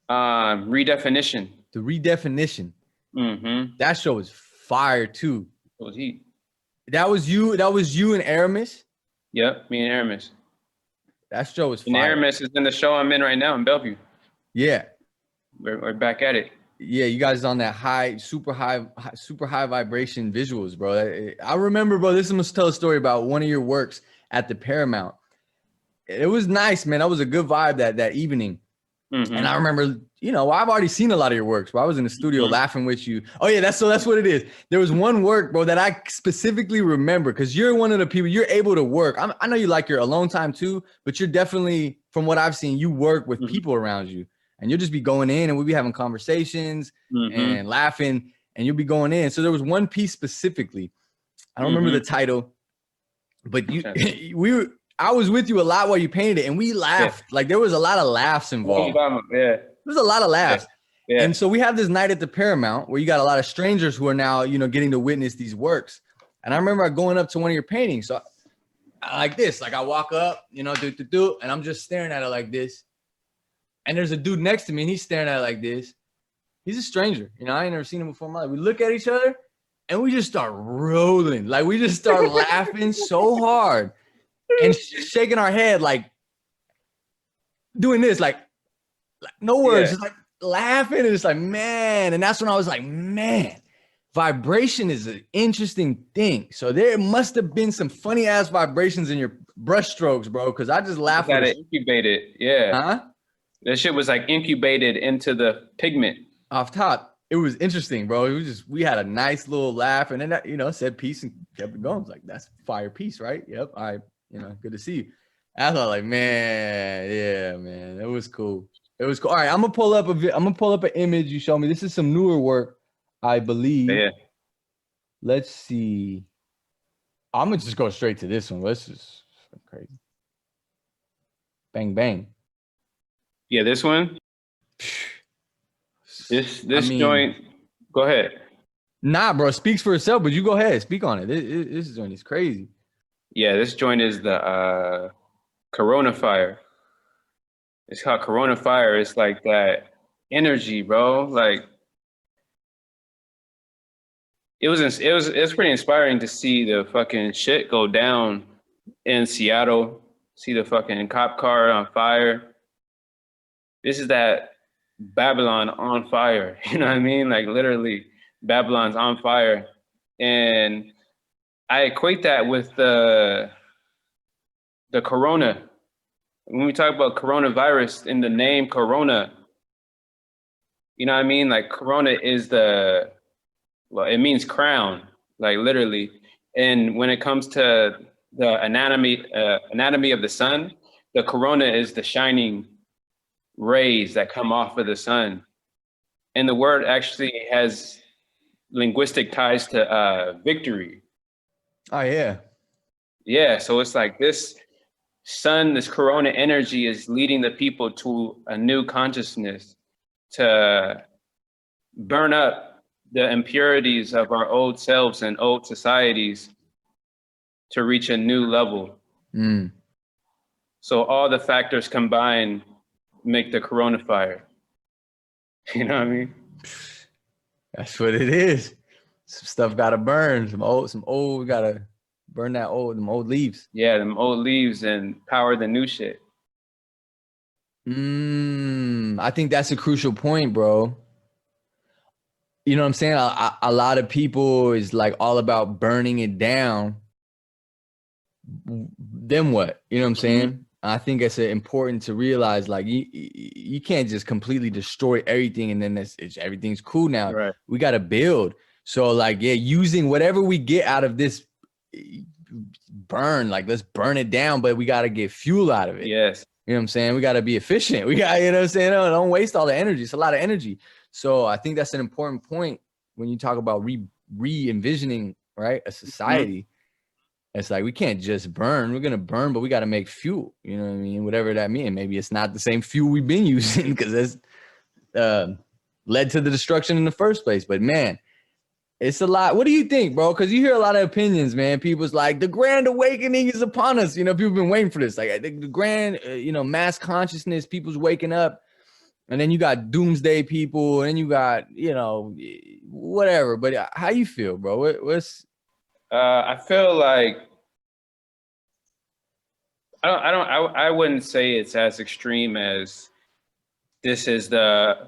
Redefinition. The Redefinition. That show was fire too. It was heat. That was you and Aramis? Yep, me and Aramis. That show was fire. And Aramis is in the show I'm in right now in Bellevue. Yeah. We're back at it. Yeah, you guys on that super high vibration visuals, bro. I remember, bro, this must tell a story about one of your works at the Paramount. It was nice, man. That was a good vibe that evening. And I remember, I've already seen a lot of your works, but I was in the studio laughing with you. Oh yeah, that's what it is. There was one work, bro, that I specifically remember because you're one of the people, you're able to work. I know you like your alone time too, but you're definitely, from what I've seen, you work with people around you. And you'll just be going in and we'll be having conversations and laughing and you'll be going in. So there was one piece specifically. I don't remember the title, but I was with you a lot while you painted it and we laughed. Like there was a lot of laughs involved. There was a lot of laughs. And so we have this night at the Paramount where you got a lot of strangers who are now, getting to witness these works. And I remember going up to one of your paintings. So I like this, like I walk up, and I'm just staring at it like this. And there's a dude next to me and he's staring at it like this. He's a stranger. I ain't never seen him before in my life. We look at each other and we just start rolling. Like we just start laughing so hard and shaking our head, like doing this, like no words, just like laughing. And it's like, man. And that's when I was like, man, vibration is an interesting thing. So there must have been some funny ass vibrations in your brush strokes, bro. Cause I just laughed. Got it incubated. Yeah. Huh? That shit was like incubated into the pigment. Off top. it was interesting, bro. It was just, we had a nice little laugh, and then that, you know, said peace and kept it going. I was like, that's fire peace, right? Yep. All right. You know, good to see you. I thought like, man, yeah, man, it was cool. It was cool. All right, I'm gonna pull up an image you showed me. This is some newer work, I believe. Yeah. Let's see. I'm gonna just go straight to this one. Let's just crazy. Bang bang. Yeah, this one. This joint. Go ahead. Nah, bro, speaks for itself. But you go ahead, speak on it. This joint is crazy. Yeah, this joint is the Corona Fire. It's called Corona Fire. It's like that energy, bro. Like it's pretty inspiring to see the fucking shit go down in Seattle. See the fucking cop car on fire. This is that Babylon on fire. You know what I mean? Like literally, Babylon's on fire, and I equate that with the corona. When we talk about coronavirus, in the name Corona, you know what I mean? Like Corona is it means crown, like literally. And when it comes to the anatomy of the sun, the corona is the shining rays that come off of the sun. And the word actually has linguistic ties to victory. Oh yeah. Yeah, so it's like this sun, this corona energy is leading the people to a new consciousness, to burn up the impurities of our old selves and old societies, to reach a new level. So all the factors combined make the corona fire. You know what I mean? That's what it is. Some stuff gotta burn. Some old gotta burn them old leaves. Yeah, them old leaves and power the new shit. I think that's a crucial point, bro. You know what I'm saying? A lot of people is like all about burning it down. Then what? You know what I'm saying? I think it's important to realize, like, you can't just completely destroy everything and then everything's cool now. Right. We got to build. So, like, yeah, using whatever we get out of this burn, like, let's burn it down, but we got to get fuel out of it. Yes. You know what I'm saying? We got to be efficient. We got, you know what I'm saying? Don't waste all the energy. It's a lot of energy. So I think that's an important point when you talk about re-envisioning, right, a society. It's like, we can't just burn. We're going to burn, but we got to make fuel. You know what I mean? Whatever that means. Maybe it's not the same fuel we've been using because it's led to the destruction in the first place. But, man, it's a lot. What do you think, bro? Because you hear a lot of opinions, man. People's like, the grand awakening is upon us. You know, people have been waiting for this. Like, the grand, mass consciousness, people's waking up. And then you got doomsday people, and you got, whatever. But how you feel, bro? What's... I feel like I wouldn't say it's as extreme as this is the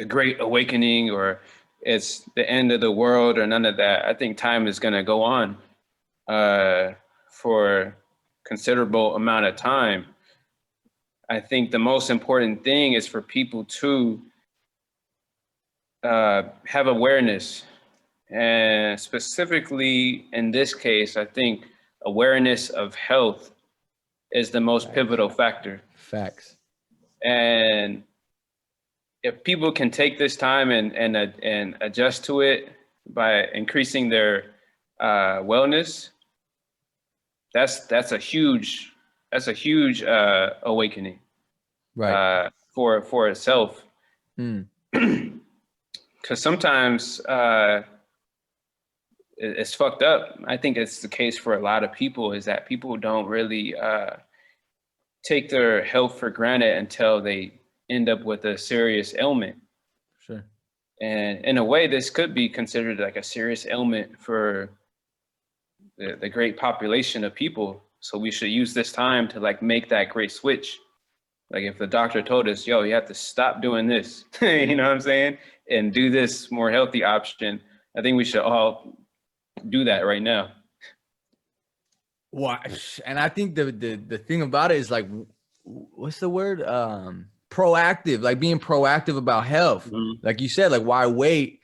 great awakening or it's the end of the world or none of that. I think time is going to go on for considerable amount of time. I think the most important thing is for people to have awareness. And specifically in this case, I think awareness of health is the most pivotal factor. Facts. And if people can take this time and adjust to it by increasing their wellness, that's a huge awakening, right? For itself. Because sometimes it's fucked up. I think it's the case for a lot of people, is that people don't really take their health for granted until they end up with a serious ailment. Sure. And in a way, this could be considered like a serious ailment for the great population of people. So we should use this time to like make that great switch. Like if the doctor told us, yo, you have to stop doing this, you know what I'm saying? And do this more healthy option. I think we should all do that right now. Well, and I think the thing about it is like, what's the word? proactive, like being proactive about health. Like you said, like why wait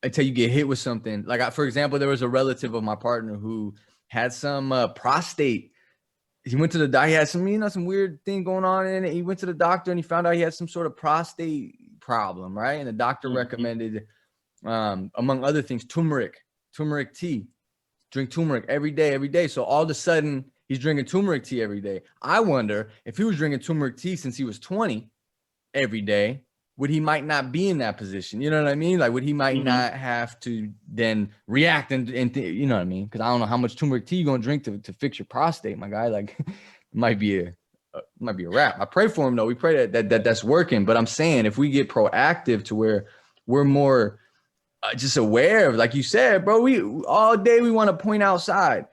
until you get hit with something? Like for example, there was a relative of my partner who had some prostate. He went to the doctor. He had some weird thing going on in it. He went to the doctor and he found out he had some sort of prostate problem, right? And the doctor recommended, among other things, turmeric tea. Drink turmeric every day. So all of a sudden, he's drinking turmeric tea every day. I wonder if he was drinking turmeric tea since he was 20 every day, would he might not be in that position? You know what I mean? Like, would he might not have to then react and you know what I mean? Because I don't know how much turmeric tea you're gonna drink to fix your prostate, my guy. Like, it might be a wrap. I pray for him though. We pray that's working. But I'm saying if we get proactive to where we're more just aware of, like you said, bro, we all day we want to point outside.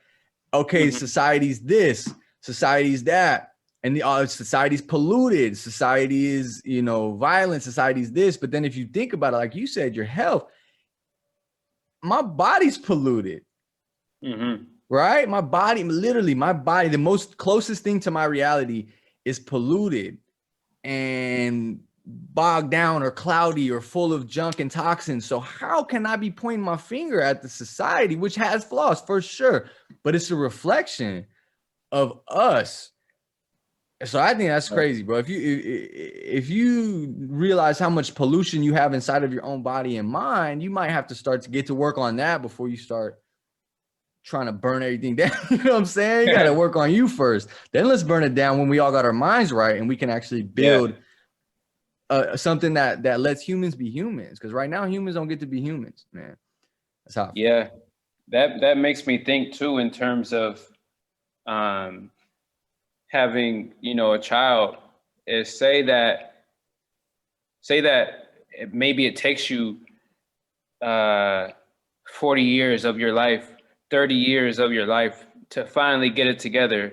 Okay, society's this, society's that, and the society's polluted, society is, you know, violent, society's this. But then if you think about it, like you said, your health, my body's polluted, right? My body, literally, my body, the most closest thing to my reality is polluted and bogged down or cloudy or full of junk and toxins. So how can I be pointing my finger at the society, which has flaws for sure, but it's a reflection of us? So I think that's crazy, bro. If you realize how much pollution you have inside of your own body and mind, you might have to start to get to work on that before you start trying to burn everything down. You know what I'm saying? You got to work on you first. Then let's burn it down when we all got our minds right and we can actually build something that lets humans be humans. Because right now humans don't get to be humans, man. That's how. Yeah, that makes me think too in terms of having, you know, a child. Is say that maybe it takes you 40 years of your life, 30 years of your life to finally get it together.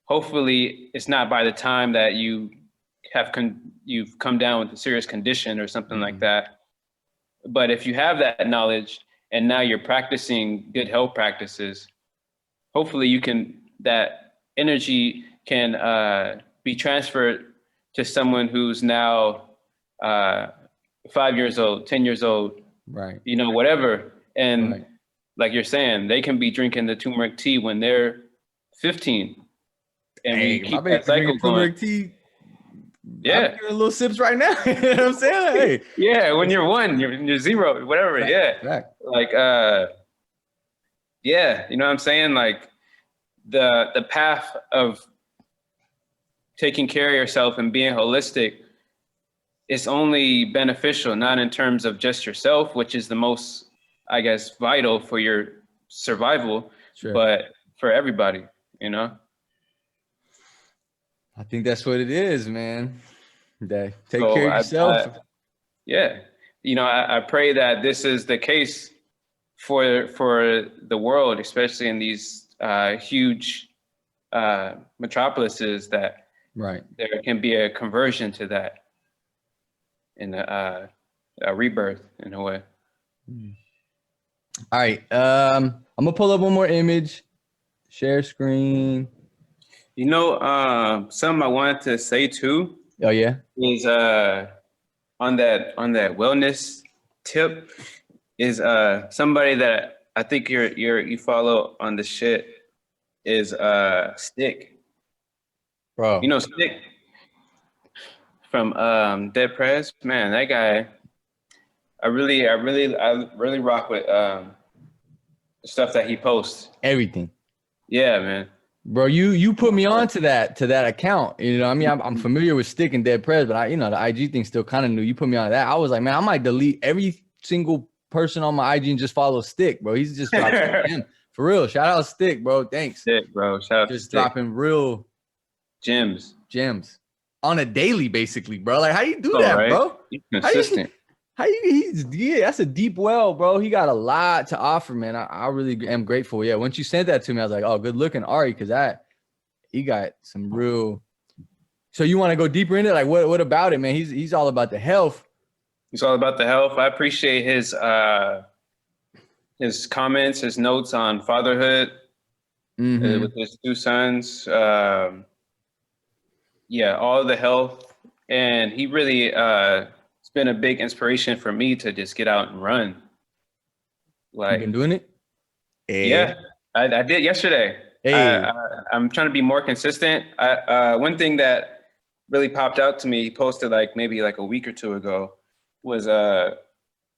Hopefully it's not by the time that you have you've come down with a serious condition or something like that. But if you have that knowledge and now you're practicing good health practices, hopefully that energy can be transferred to someone who's now 5 years old, 10 years old, right? You know, whatever. And like you're saying, they can be drinking the turmeric tea when they're 15. And we keep that cycle going. Tea. Yeah, I'm getting little sips right now. You know what I'm saying? Hey. Yeah, when you're 1, you're 0, whatever. Right. Yeah, like yeah, you know what I'm saying? Like the path of taking care of yourself and being holistic is only beneficial, not in terms of just yourself, which is the most, I guess, vital for your survival, but for everybody, you know? I think that's what it is, man. Take care of yourself. Yeah. You know, I pray that this is the case for the world, especially in these huge metropolises, that there can be a conversion to that in a rebirth in a way. All right. I'm gonna pull up one more image, share screen. You know, something I wanted to say too. Oh yeah. Is on that wellness tip is somebody that I think you follow on the shit is Stick. Bro. You know Stick from Dead Prez? Man, that guy, I really rock with the stuff that he posts. Everything. Yeah, man. Bro, you put me on to that account. You know, I mean, I'm familiar with Stick and Dead Prez, but the IG thing still kind of new. You put me on that. I was like, man, I might delete every single person on my IG and just follow Stick, bro. He's just dropping him. For real. Shout out Stick, bro. Thanks. Stick, bro. Shout out to Stick. Dropping real gems on a daily, basically, bro. Like, how you do that, right? Bro? He's consistent. That's a deep well, bro. He got a lot to offer, man. I really am grateful. Yeah, once you sent that to me, I was like, oh, good looking, Ari, because he got some real. So you want to go deeper into it? Like, what about it, man? He's all about the health. He's all about the health. I appreciate his comments, his notes on fatherhood with his 2 sons. Yeah, all the health and he really it's been a big inspiration for me to just get out and run. You Like, been doing it? yeah, I did yesterday. Hey. I'm trying to be more consistent. One thing that really popped out to me, he posted like maybe like a week or two ago, was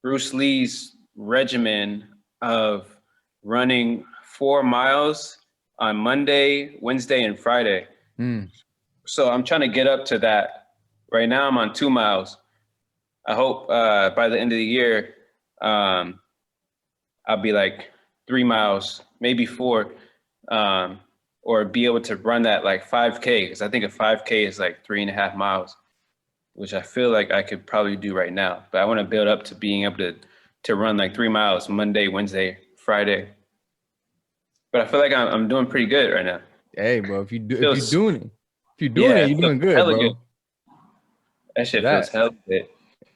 Bruce Lee's regimen of running 4 miles on Monday, Wednesday, and Friday. So I'm trying to get up to that. Right now I'm on 2 miles. I hope by the end of the year, I'll be like 3 miles, maybe 4, or be able to run that like 5K, because I think a 5K is like 3.5 miles, which I feel like I could probably do right now. But I want to build up to being able to run like 3 miles Monday, Wednesday, Friday. But I feel like I'm doing pretty good right now. Hey, bro, if you're doing it, you're doing good, hella bro. good. That shit feels hella good.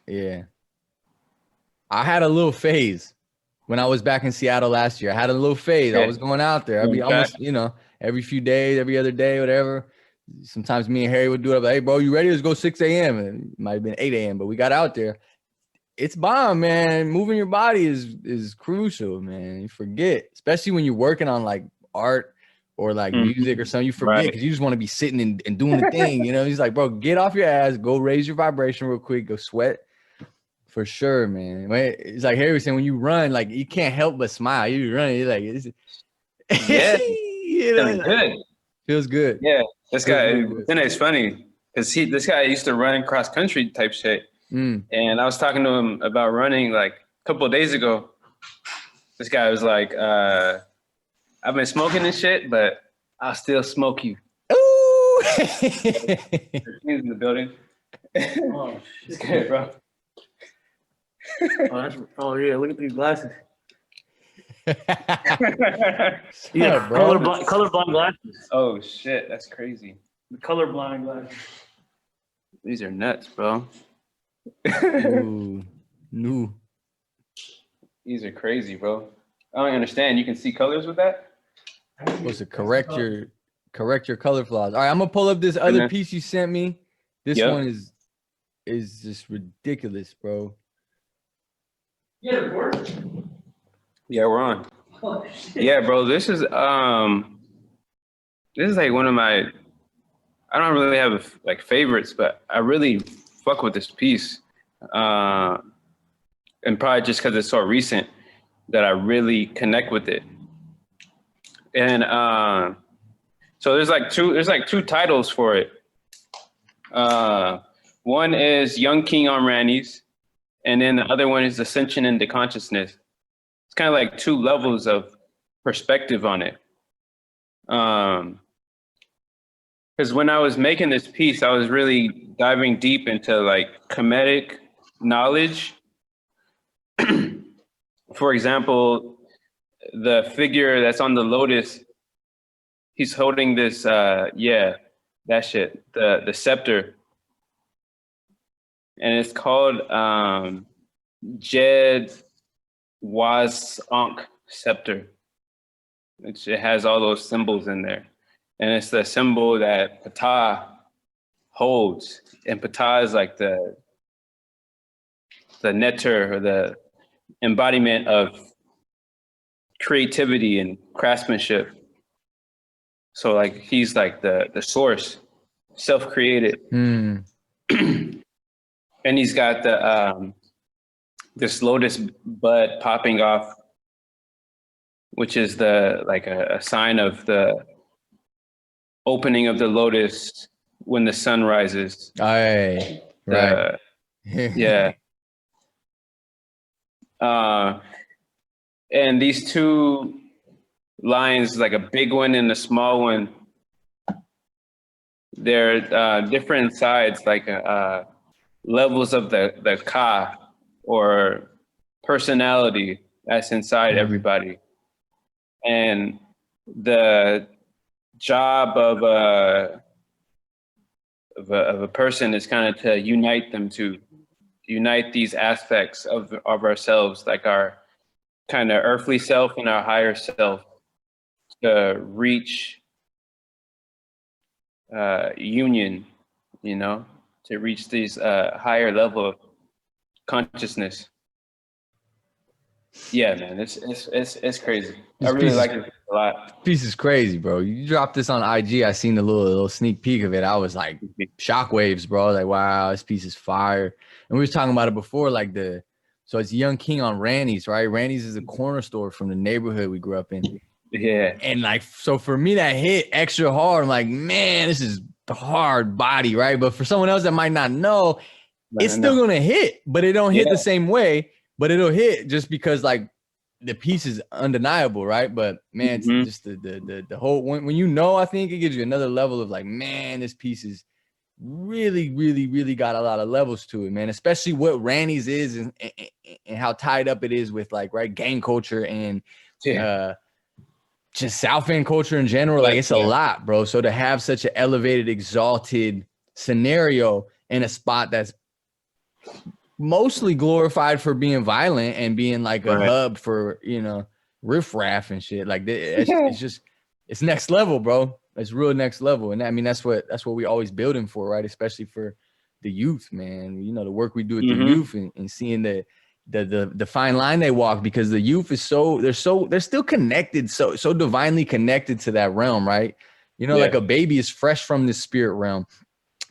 Yeah. I had a little phase when I was back in Seattle last year. I had a little phase. I was going out there. I'd be almost, every few days, every other day, whatever. Sometimes me and Harry would do it. Like, hey, bro, you ready? Let's go 6 a.m. And it might have been 8 a.m., but we got out there. It's bomb, man. Moving your body is crucial, man. You forget, especially when you're working on like art or like music or something. You forget because you just want to be sitting and doing the thing. He's like, bro, get off your ass, go raise your vibration real quick, go sweat. For sure, man. It's like Harry was saying, when you run, like you can't help but smile. You run, you're like, Feeling good. Feels good. Yeah, this guy, it's funny because this guy used to run cross country type shit. And I was talking to him about running like a couple of days ago. This guy was like, I've been smoking and shit, but I'll still smoke you. Ooh! He's in the building. Oh, it's good, bro. Oh yeah, look at these glasses. Yeah, bro. Colorblind glasses. Oh shit, that's crazy. The colorblind glasses. These are nuts, bro. No. These are crazy, bro. I don't understand. You can see colors with that? Supposed to correct your color flaws. All right, I'm gonna pull up this other piece you sent me. This one is just ridiculous, bro. Yeah, recording. Yeah, we're on. Oh, yeah, bro. This is like one of my. I don't really have like favorites, but I really fuck with this piece, and probably just because it's so recent that I really connect with it. And so there's like two titles for it. One is Young King on Rannies, and then the other one is Ascension into Consciousness. It's kind of like two levels of perspective on it. Because when I was making this piece, I was really diving deep into like comedic knowledge. For example, the figure that's on the lotus, he's holding this, that shit, the scepter. And it's called Jed Was Ankh scepter. It has all those symbols in there. And it's the symbol that Ptah holds. And Ptah is like the netter, or the embodiment of creativity and craftsmanship. So like he's like the source, self-created. And he's got the this lotus bud popping off, which is a sign of the opening of the lotus when the sun rises. Right. Yeah. And these two lines, like a big one and a small one, they're different sides, like levels of the ka, or personality that's inside everybody. And the job of a person is kind of to unite these aspects of ourselves, like our kind of earthly self and our higher self, to reach union, to reach these higher level of consciousness. Yeah, man, it's crazy. I really like it a lot. Piece is crazy, bro. You dropped this on IG. I seen the little sneak peek of it. I was like, shockwaves, bro. Like, wow, this piece is fire. And we was talking about it before, like so it's Young King on Randy's, right? Randy's is a corner store from the neighborhood we grew up in. Yeah. And like, so for me, that hit extra hard. I'm like, man, this is hard body, right? But for someone else that might not know, it's still gonna hit, but it don't hit the same way. But it'll hit just because like the piece is undeniable, right? But man, just the whole when you know, I think it gives you another level of like, man, this piece is really, really, really got a lot of levels to it, man. Especially what Randy's is and how tied up it is with like gang culture and just South End culture in general. Like it's a lot, bro. So to have such an elevated, exalted scenario in a spot that's mostly glorified for being violent and being like a hub for, riffraff and shit. Like it's next level, bro. It's real next level. And I mean, that's what we always building for, right? Especially for the youth, man. The work we do with the youth and seeing the fine line they walk, because the youth is they're still connected, so divinely connected to that realm, right? Like a baby is fresh from this spirit realm.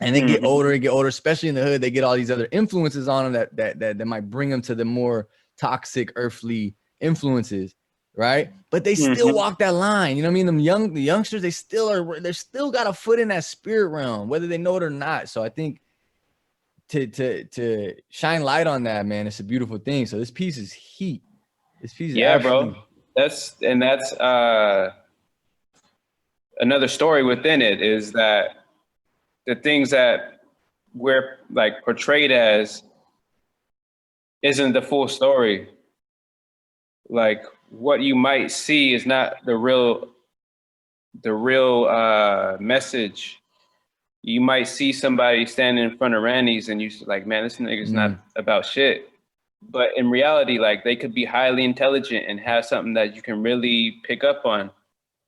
And they get older, especially in the hood. They get all these other influences on them that might bring them to the more toxic earthly influences, right? But they still walk that line. You know what I mean? The youngsters, they still got a foot in that spirit realm, whether they know it or not. So I think to shine light on that, man, it's a beautiful thing. So this piece is heat. This piece is bro. That's another story within it, is that the things that we're like portrayed as isn't the full story. Like what you might see is not the real message. You might see somebody standing in front of Randy's and you're like, man, this nigga's not about shit. But in reality, like they could be highly intelligent and have something that you can really pick up on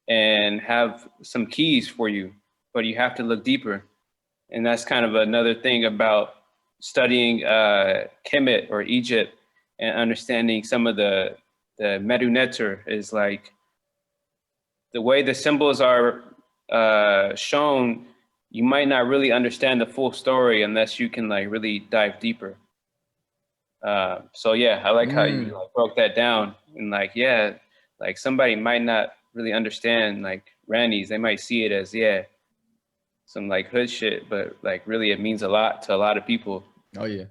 and have some keys for you, but you have to look deeper. And that's kind of another thing about studying Kemet or Egypt and understanding some of the Medu Neter, is like the way the symbols are shown, you might not really understand the full story unless you can like really dive deeper. So yeah, I like how you like broke that down, and like, like somebody might not really understand like Randy's. They might see it as some like hood shit, but like really it means a lot to a lot of people. Oh yeah.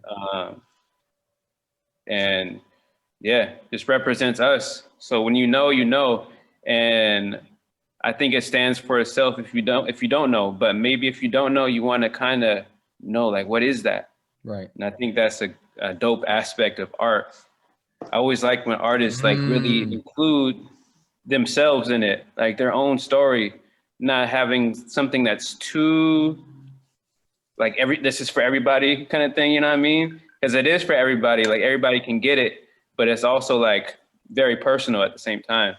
And this represents us. So when you know, and I think it stands for itself if you don't know, but maybe if you don't know, you want to kind of know like, what is that? Right. And I think that's a dope aspect of art. I always like when artists like really include themselves in it, like their own story, not having something that's too like this is for everybody kind of thing, you know what I mean? Because it is for everybody, like everybody can get it, but it's also like very personal at the same time.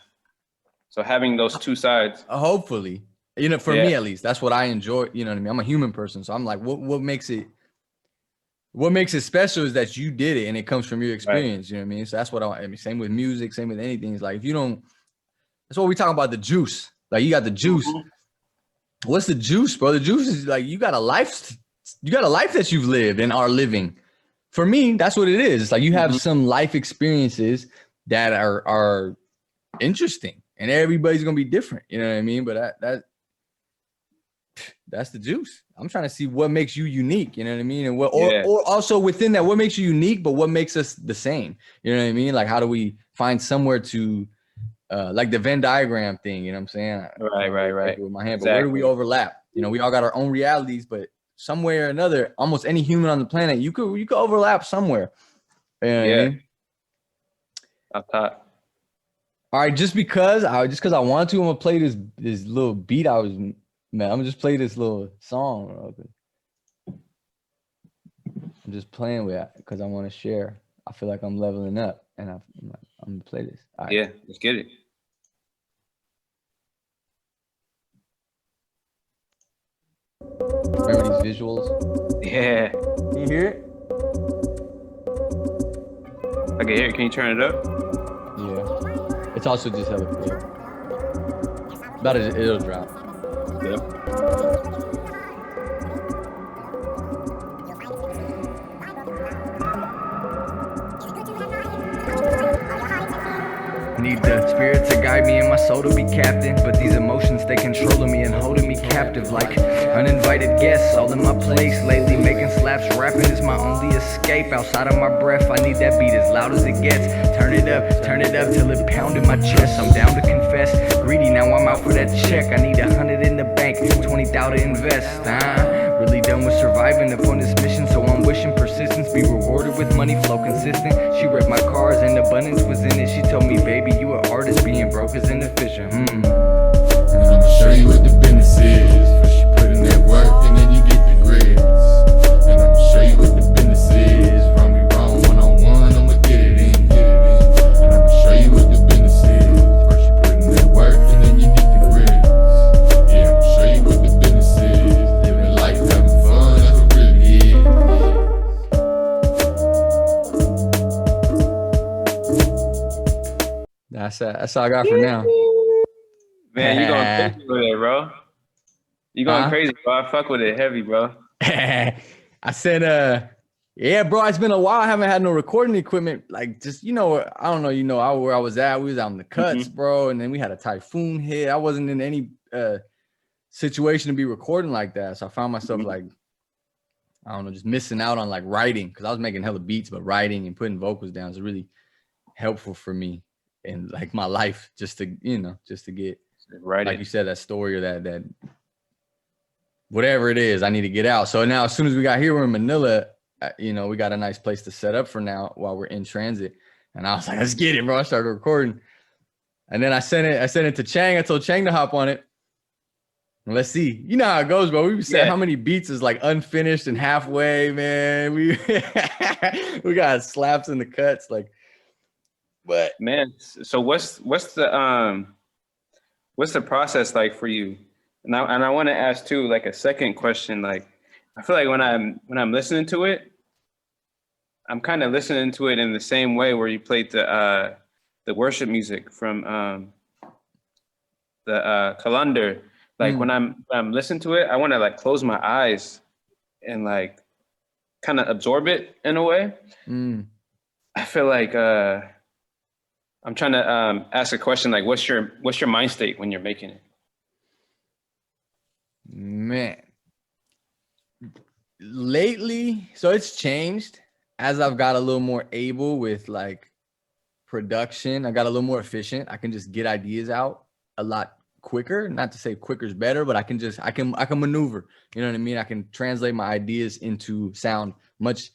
So having those two sides. Hopefully, for me at least, that's what I enjoy. You know what I mean? I'm a human person, so I'm like, what makes it special is that you did it and it comes from your experience. Right. You know what I mean? So that's what I mean. Same with music, same with anything. It's like, if you don't, that's what we talk about, the juice. Like you got the juice. What's the juice, bro? The juice is like, you got a life that you've lived and are living. For me, that's what it is. It's like you have some life experiences that are interesting, and everybody's gonna be different. You know what I mean? But that's the juice. I'm trying to see what makes you unique. You know what I mean? And or also within that, what makes you unique, but what makes us the same? You know what I mean? Like, how do we find somewhere to like the Venn diagram thing? You know what I'm saying? Right. With my hand, but where do we overlap? We all got our own realities, but somewhere or another, almost any human on the planet, you could overlap somewhere. You know what I mean? Up top. All right, just because I want to, I'm gonna play this little beat. I'm gonna just play this little song. I'm just playing with it because I want to share. I feel like I'm leveling up, and I'm gonna play this. All right. Yeah, let's get it. Remember these visuals. Yeah. Can you hear it? I can hear it. Can you turn it up? Yeah. It's also just hella quick. About it, it'll drop. Yep. Need the spirit to guide me and my soul to be captain, but these emotions, they controlling me and holding me captive like uninvited guests all in my place. Lately making slaps, rapping is my only escape. Outside of my breath, I need that beat as loud as it gets. Turn it up till it pound in my chest. I'm down to confess, greedy, now I'm out for that check. I need 100 in the bank, 20,000 to invest. Really done with surviving upon this mission, so I'm wishing persistence be rewarded with money flow consistent. She read my cards and abundance was in it. She told me, baby, you an artist, being broke is inefficient. And I'ma show you what the business is. First you put in that work and then you get the grades. And I'ma show you what the business is. Run me wrong one-on-one, I'ma get it in. And I'ma show you what the business is. First you put in that work and then you get the grades. Yeah, I'ma show you what the business is. Living life, having fun, that's what really is. That's all I got for now. Man, you going crazy with it, bro. You going Huh? crazy, bro. I fuck with it heavy, bro. I said, yeah, bro, it's been a while. I haven't had no recording equipment. Like, just, I don't know, where I was at. We was out in the cuts, bro. And then we had a typhoon hit. I wasn't in any situation to be recording like that. So I found myself like, I don't know, just missing out on like writing, because I was making hella beats, but writing and putting vocals down is really helpful for me in like my life, just to get, Right. like you said, that story or that whatever it is, I need to get out. So now, as soon as we got here, we're in Manila, we got a nice place to set up for now while we're in transit. And I was like, let's get it, bro. I started recording. And then I sent it to Chang. I told Chang to hop on it. And let's see. You know how it goes, bro. We said how many beats is like unfinished and halfway, man. We got slaps in the cuts, like, but Man, so what's the process like for you? And I want to ask too, like a second question. Like, I feel like when I'm listening to it, I'm kind of listening to it in the same way where you played the worship music from the calendar. Like when I'm listening to it, I want to like close my eyes and like kind of absorb it in a way. I feel like I'm trying to ask a question like, what's your mind state when you're making it? Man, lately, so it's changed as I've got a little more able with like production. I got a little more efficient. I can just get ideas out a lot quicker. Not to say quicker is better, but I can maneuver. You know what I mean? I can translate my ideas into sound much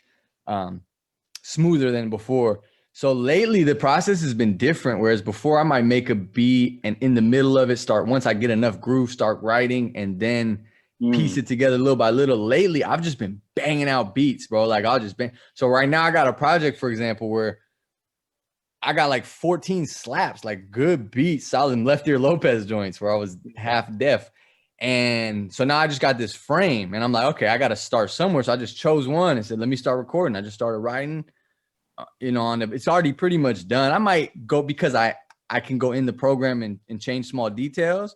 smoother than before. So lately the process has been different. Whereas before I might make a beat and in the middle of it once I get enough groove, start writing and then piece it together little by little. Lately, I've just been banging out beats, bro. Like I'll just bang. So right now I got a project, for example, where I got like 14 slaps, like good beats, solid Left Ear Lopez joints where I was half deaf. And so now I just got this frame and I'm like, okay, I got to start somewhere. So I just chose one and said, let me start recording. I just started writing. It's already pretty much done. I might go because I can go in the program and change small details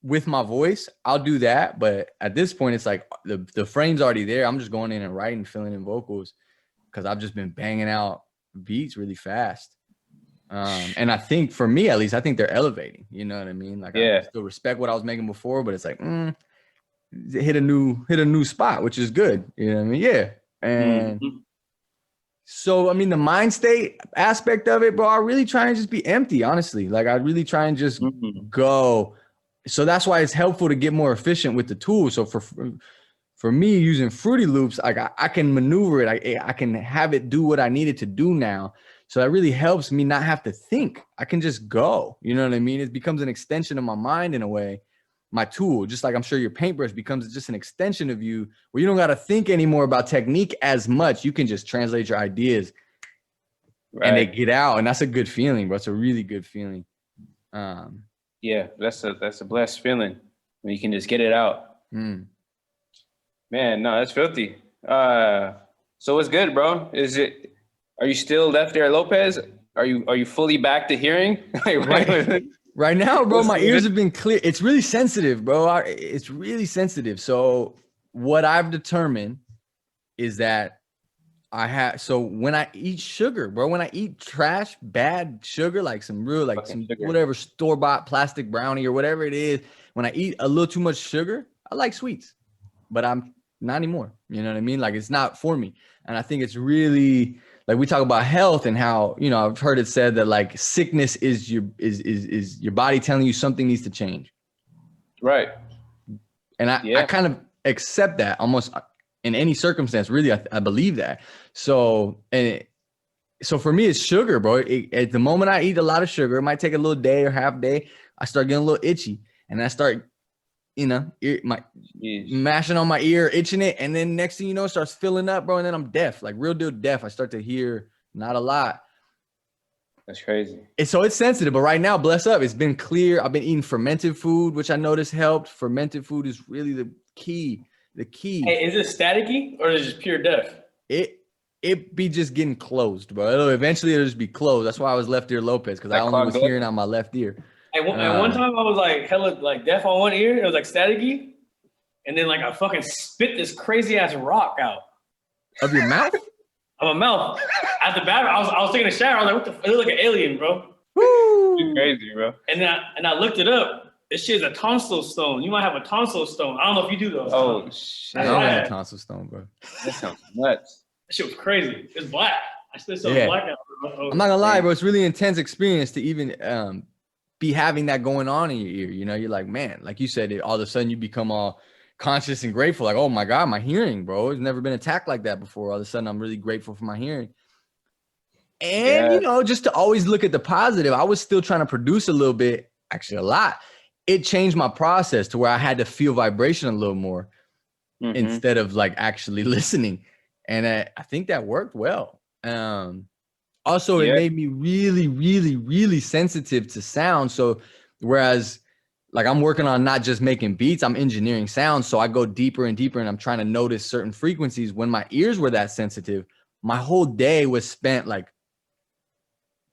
with my voice. I'll do that. But at this point, it's like the frame's already there. I'm just going in and writing, filling in vocals because I've just been banging out beats really fast. And I think for me, at least, I think they're elevating. You know what I mean? Like I still respect what I was making before, but it's like hit a new spot, which is good. You know what I mean? Yeah. And so, I mean, the mind state aspect of it, bro, I really try and just be empty, honestly. Like, I really try and just go. So that's why it's helpful to get more efficient with the tool. So for me, using Fruity Loops, like I can maneuver it. I can have it do what I need it to do now. So that really helps me not have to think. I can just go. You know what I mean? It becomes an extension of my mind in a way. My tool, just like I'm sure your paintbrush becomes just an extension of you where you don't got to think anymore about technique as much. You can just translate your ideas and they get out. And that's a good feeling, bro. It's a really good feeling. Yeah, that's a blessed feeling when you can just get it out. Man, no, that's filthy. So what's good, bro? Are you still left there, Lopez? Are you fully back to hearing? Right now, bro, What's my the- ears have been clear. It's really sensitive, bro. It's really sensitive. So what I've determined is that so when I eat sugar, bro, when I eat trash, bad sugar, like some real, like Fucking some sugar. whatever store-bought plastic brownie or whatever it is, when I eat a little too much sugar, I like sweets, but I'm not anymore. You know what I mean? Like it's not for me. And I think it's really like we talk about health and how, you know, I've heard it said that like sickness is your body telling you something needs to change. Right. And I kind of accept that almost in any circumstance. Really, I believe that. So so for me, it's sugar, bro. At the moment I eat a lot of sugar, it might take a little day or half day. I start getting a little itchy, and I start, you know, mashing on my ear, itching it, and then next thing you know, it starts filling up, bro. And then I'm deaf, like real deal deaf. I start to hear not a lot. That's crazy. And so it's sensitive, but right now, bless up, it's been clear. I've been eating fermented food, which I noticed helped. Fermented food is really the key. The key. Hey, is it staticky or is it just pure deaf? It be just getting closed, bro. Eventually it'll just be closed. That's why I was left ear Lopez, because I only was hearing on my left ear. At one time I was like hella like deaf on one ear. It was like staticky, and then like I fucking spit this crazy ass rock out Of your mouth? of my mouth. At the bathroom, I was taking a shower. I was like, what the? It looked like an alien, bro. Woo! Crazy, bro. And then I looked it up. This shit is a tonsil stone. You might have a tonsil stone. I don't know if you do those. Oh shit. I don't Yeah. have a tonsil stone, bro. That sounds nuts. That shit was crazy. It's black. I still saw Yeah. black out. I'm not gonna lie, bro. It's really intense experience to even be having that going on in your ear. You know, you're like, man, like you said, all of a sudden you become all conscious and grateful. Like, oh my God, my hearing, bro. It's never been attacked like that before. All of a sudden, I'm really grateful for my hearing. And, you know, just to always look at the positive, I was still trying to produce a little bit, actually a lot. It changed my process to where I had to feel vibration a little more instead of like actually listening. And I think that worked well. Also, it made me really, really, really sensitive to sound. So whereas like I'm working on not just making beats, I'm engineering sound. So I go deeper and deeper and I'm trying to notice certain frequencies. When my ears were that sensitive, my whole day was spent like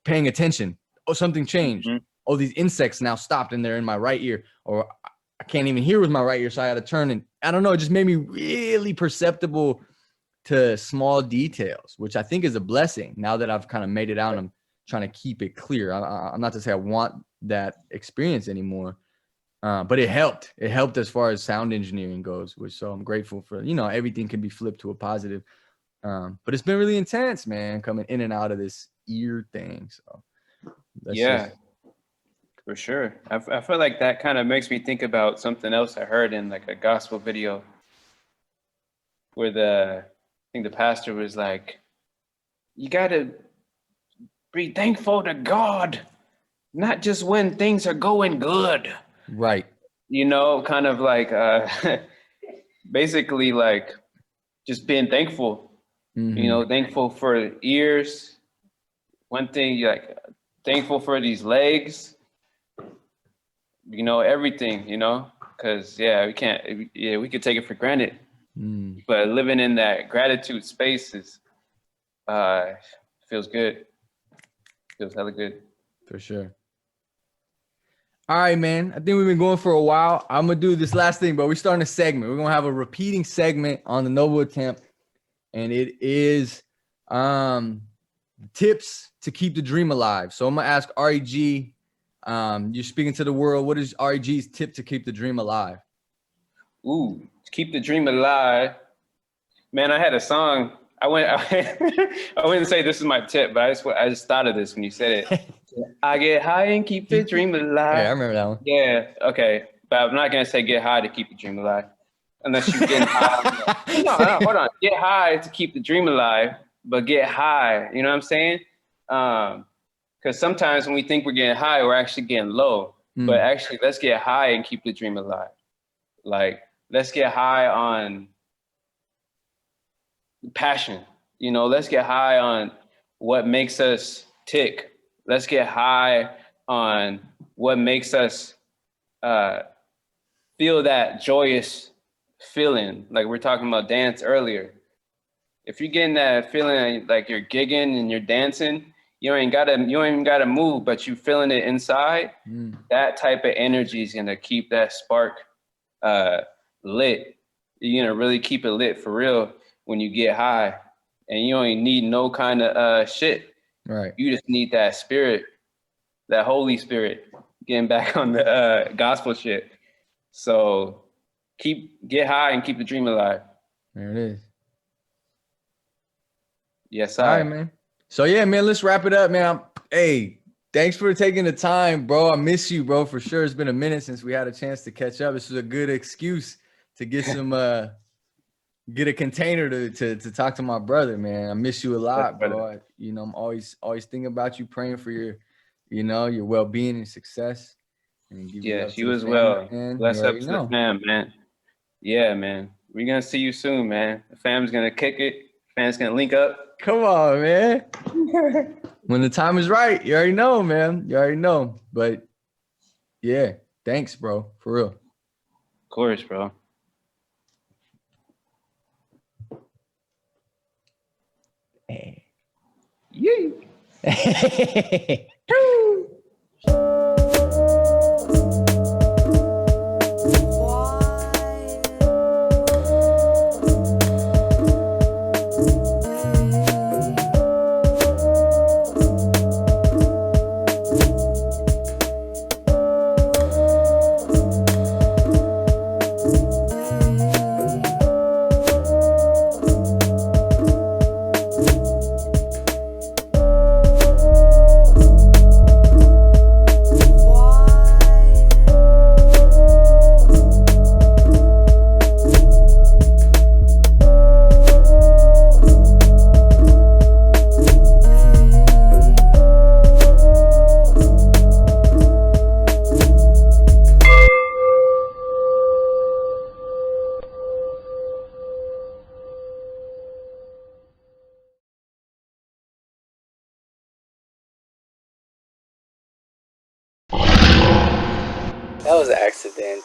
paying attention. Oh, something changed. Oh, these insects now stopped and they're in my right ear, or I can't even hear with my right ear. So I had to turn, and I don't know, it just made me really perceptible to small details, which I think is a blessing now that I've kind of made it out and I'm trying to keep it clear. I'm not to say I want that experience anymore, but it helped. It helped as far as sound engineering goes, which so I'm grateful for. You know, everything can be flipped to a positive. But it's been really intense, man, coming in and out of this ear thing. So that's for sure. I feel like that kind of makes me think about something else I heard in like a gospel video where I think the pastor was like, you got to be thankful to God, not just when things are going good. right. You know, kind of like basically like just being thankful, you know, thankful for ears. One thing, like thankful for these legs, you know, everything, you know, because we could take it for granted. But living in that gratitude space is feels good. Feels hella good. For sure. All right, man. I think we've been going for a while. I'm gonna do this last thing, but we're starting a segment. We're gonna have a repeating segment on the Noble Attempt, and it is tips to keep the dream alive. So I'm gonna ask Ari G. You're speaking to the world. What is Ari G's tip to keep the dream alive? Ooh, to keep the dream alive. Man, I had a song. I wouldn't say this is my tip, but I just thought of this when you said it. I get high and keep the dream alive. Yeah, I remember that one. Yeah, okay. But I'm not gonna say get high to keep the dream alive. Unless you get high. No, hold on. Get high to keep the dream alive, but get high. You know what I'm saying? Because sometimes when we think we're getting high, we're actually getting low. But actually, let's get high and keep the dream alive. Like, let's get high on passion. You know, let's get high on what makes us tick. Let's get high on what makes us feel that joyous feeling. Like we're talking about dance earlier. If you're getting that feeling like you're gigging and you're dancing, you ain't even gotta move, but you feeling it inside. That type of energy is gonna keep that spark lit. You're gonna really keep it lit for real when you get high, and you don't need no kind of shit. Right. You just need that spirit, that Holy Spirit. Getting back on the gospel shit. So get high and keep the dream alive. There it is. Yes, All right, man. So yeah, man, let's wrap it up, man. Hey, thanks for taking the time, bro. I miss you, bro, for sure. It's been a minute since we had a chance to catch up. This was a good excuse to get some get a container to talk to my brother, man. I miss you a lot, bro. I'm always thinking about you, praying for your your well-being and success. And give Yes, you you as family, well. man. Bless up to the fam, man. Yeah, man. We're gonna see you soon, man. The fam's gonna kick it. Fans gonna link up. Come on, man. When the time is right, you already know, man. You already know. But yeah, thanks, bro. For real. Of course, bro. Hey. Yay. That was an accident.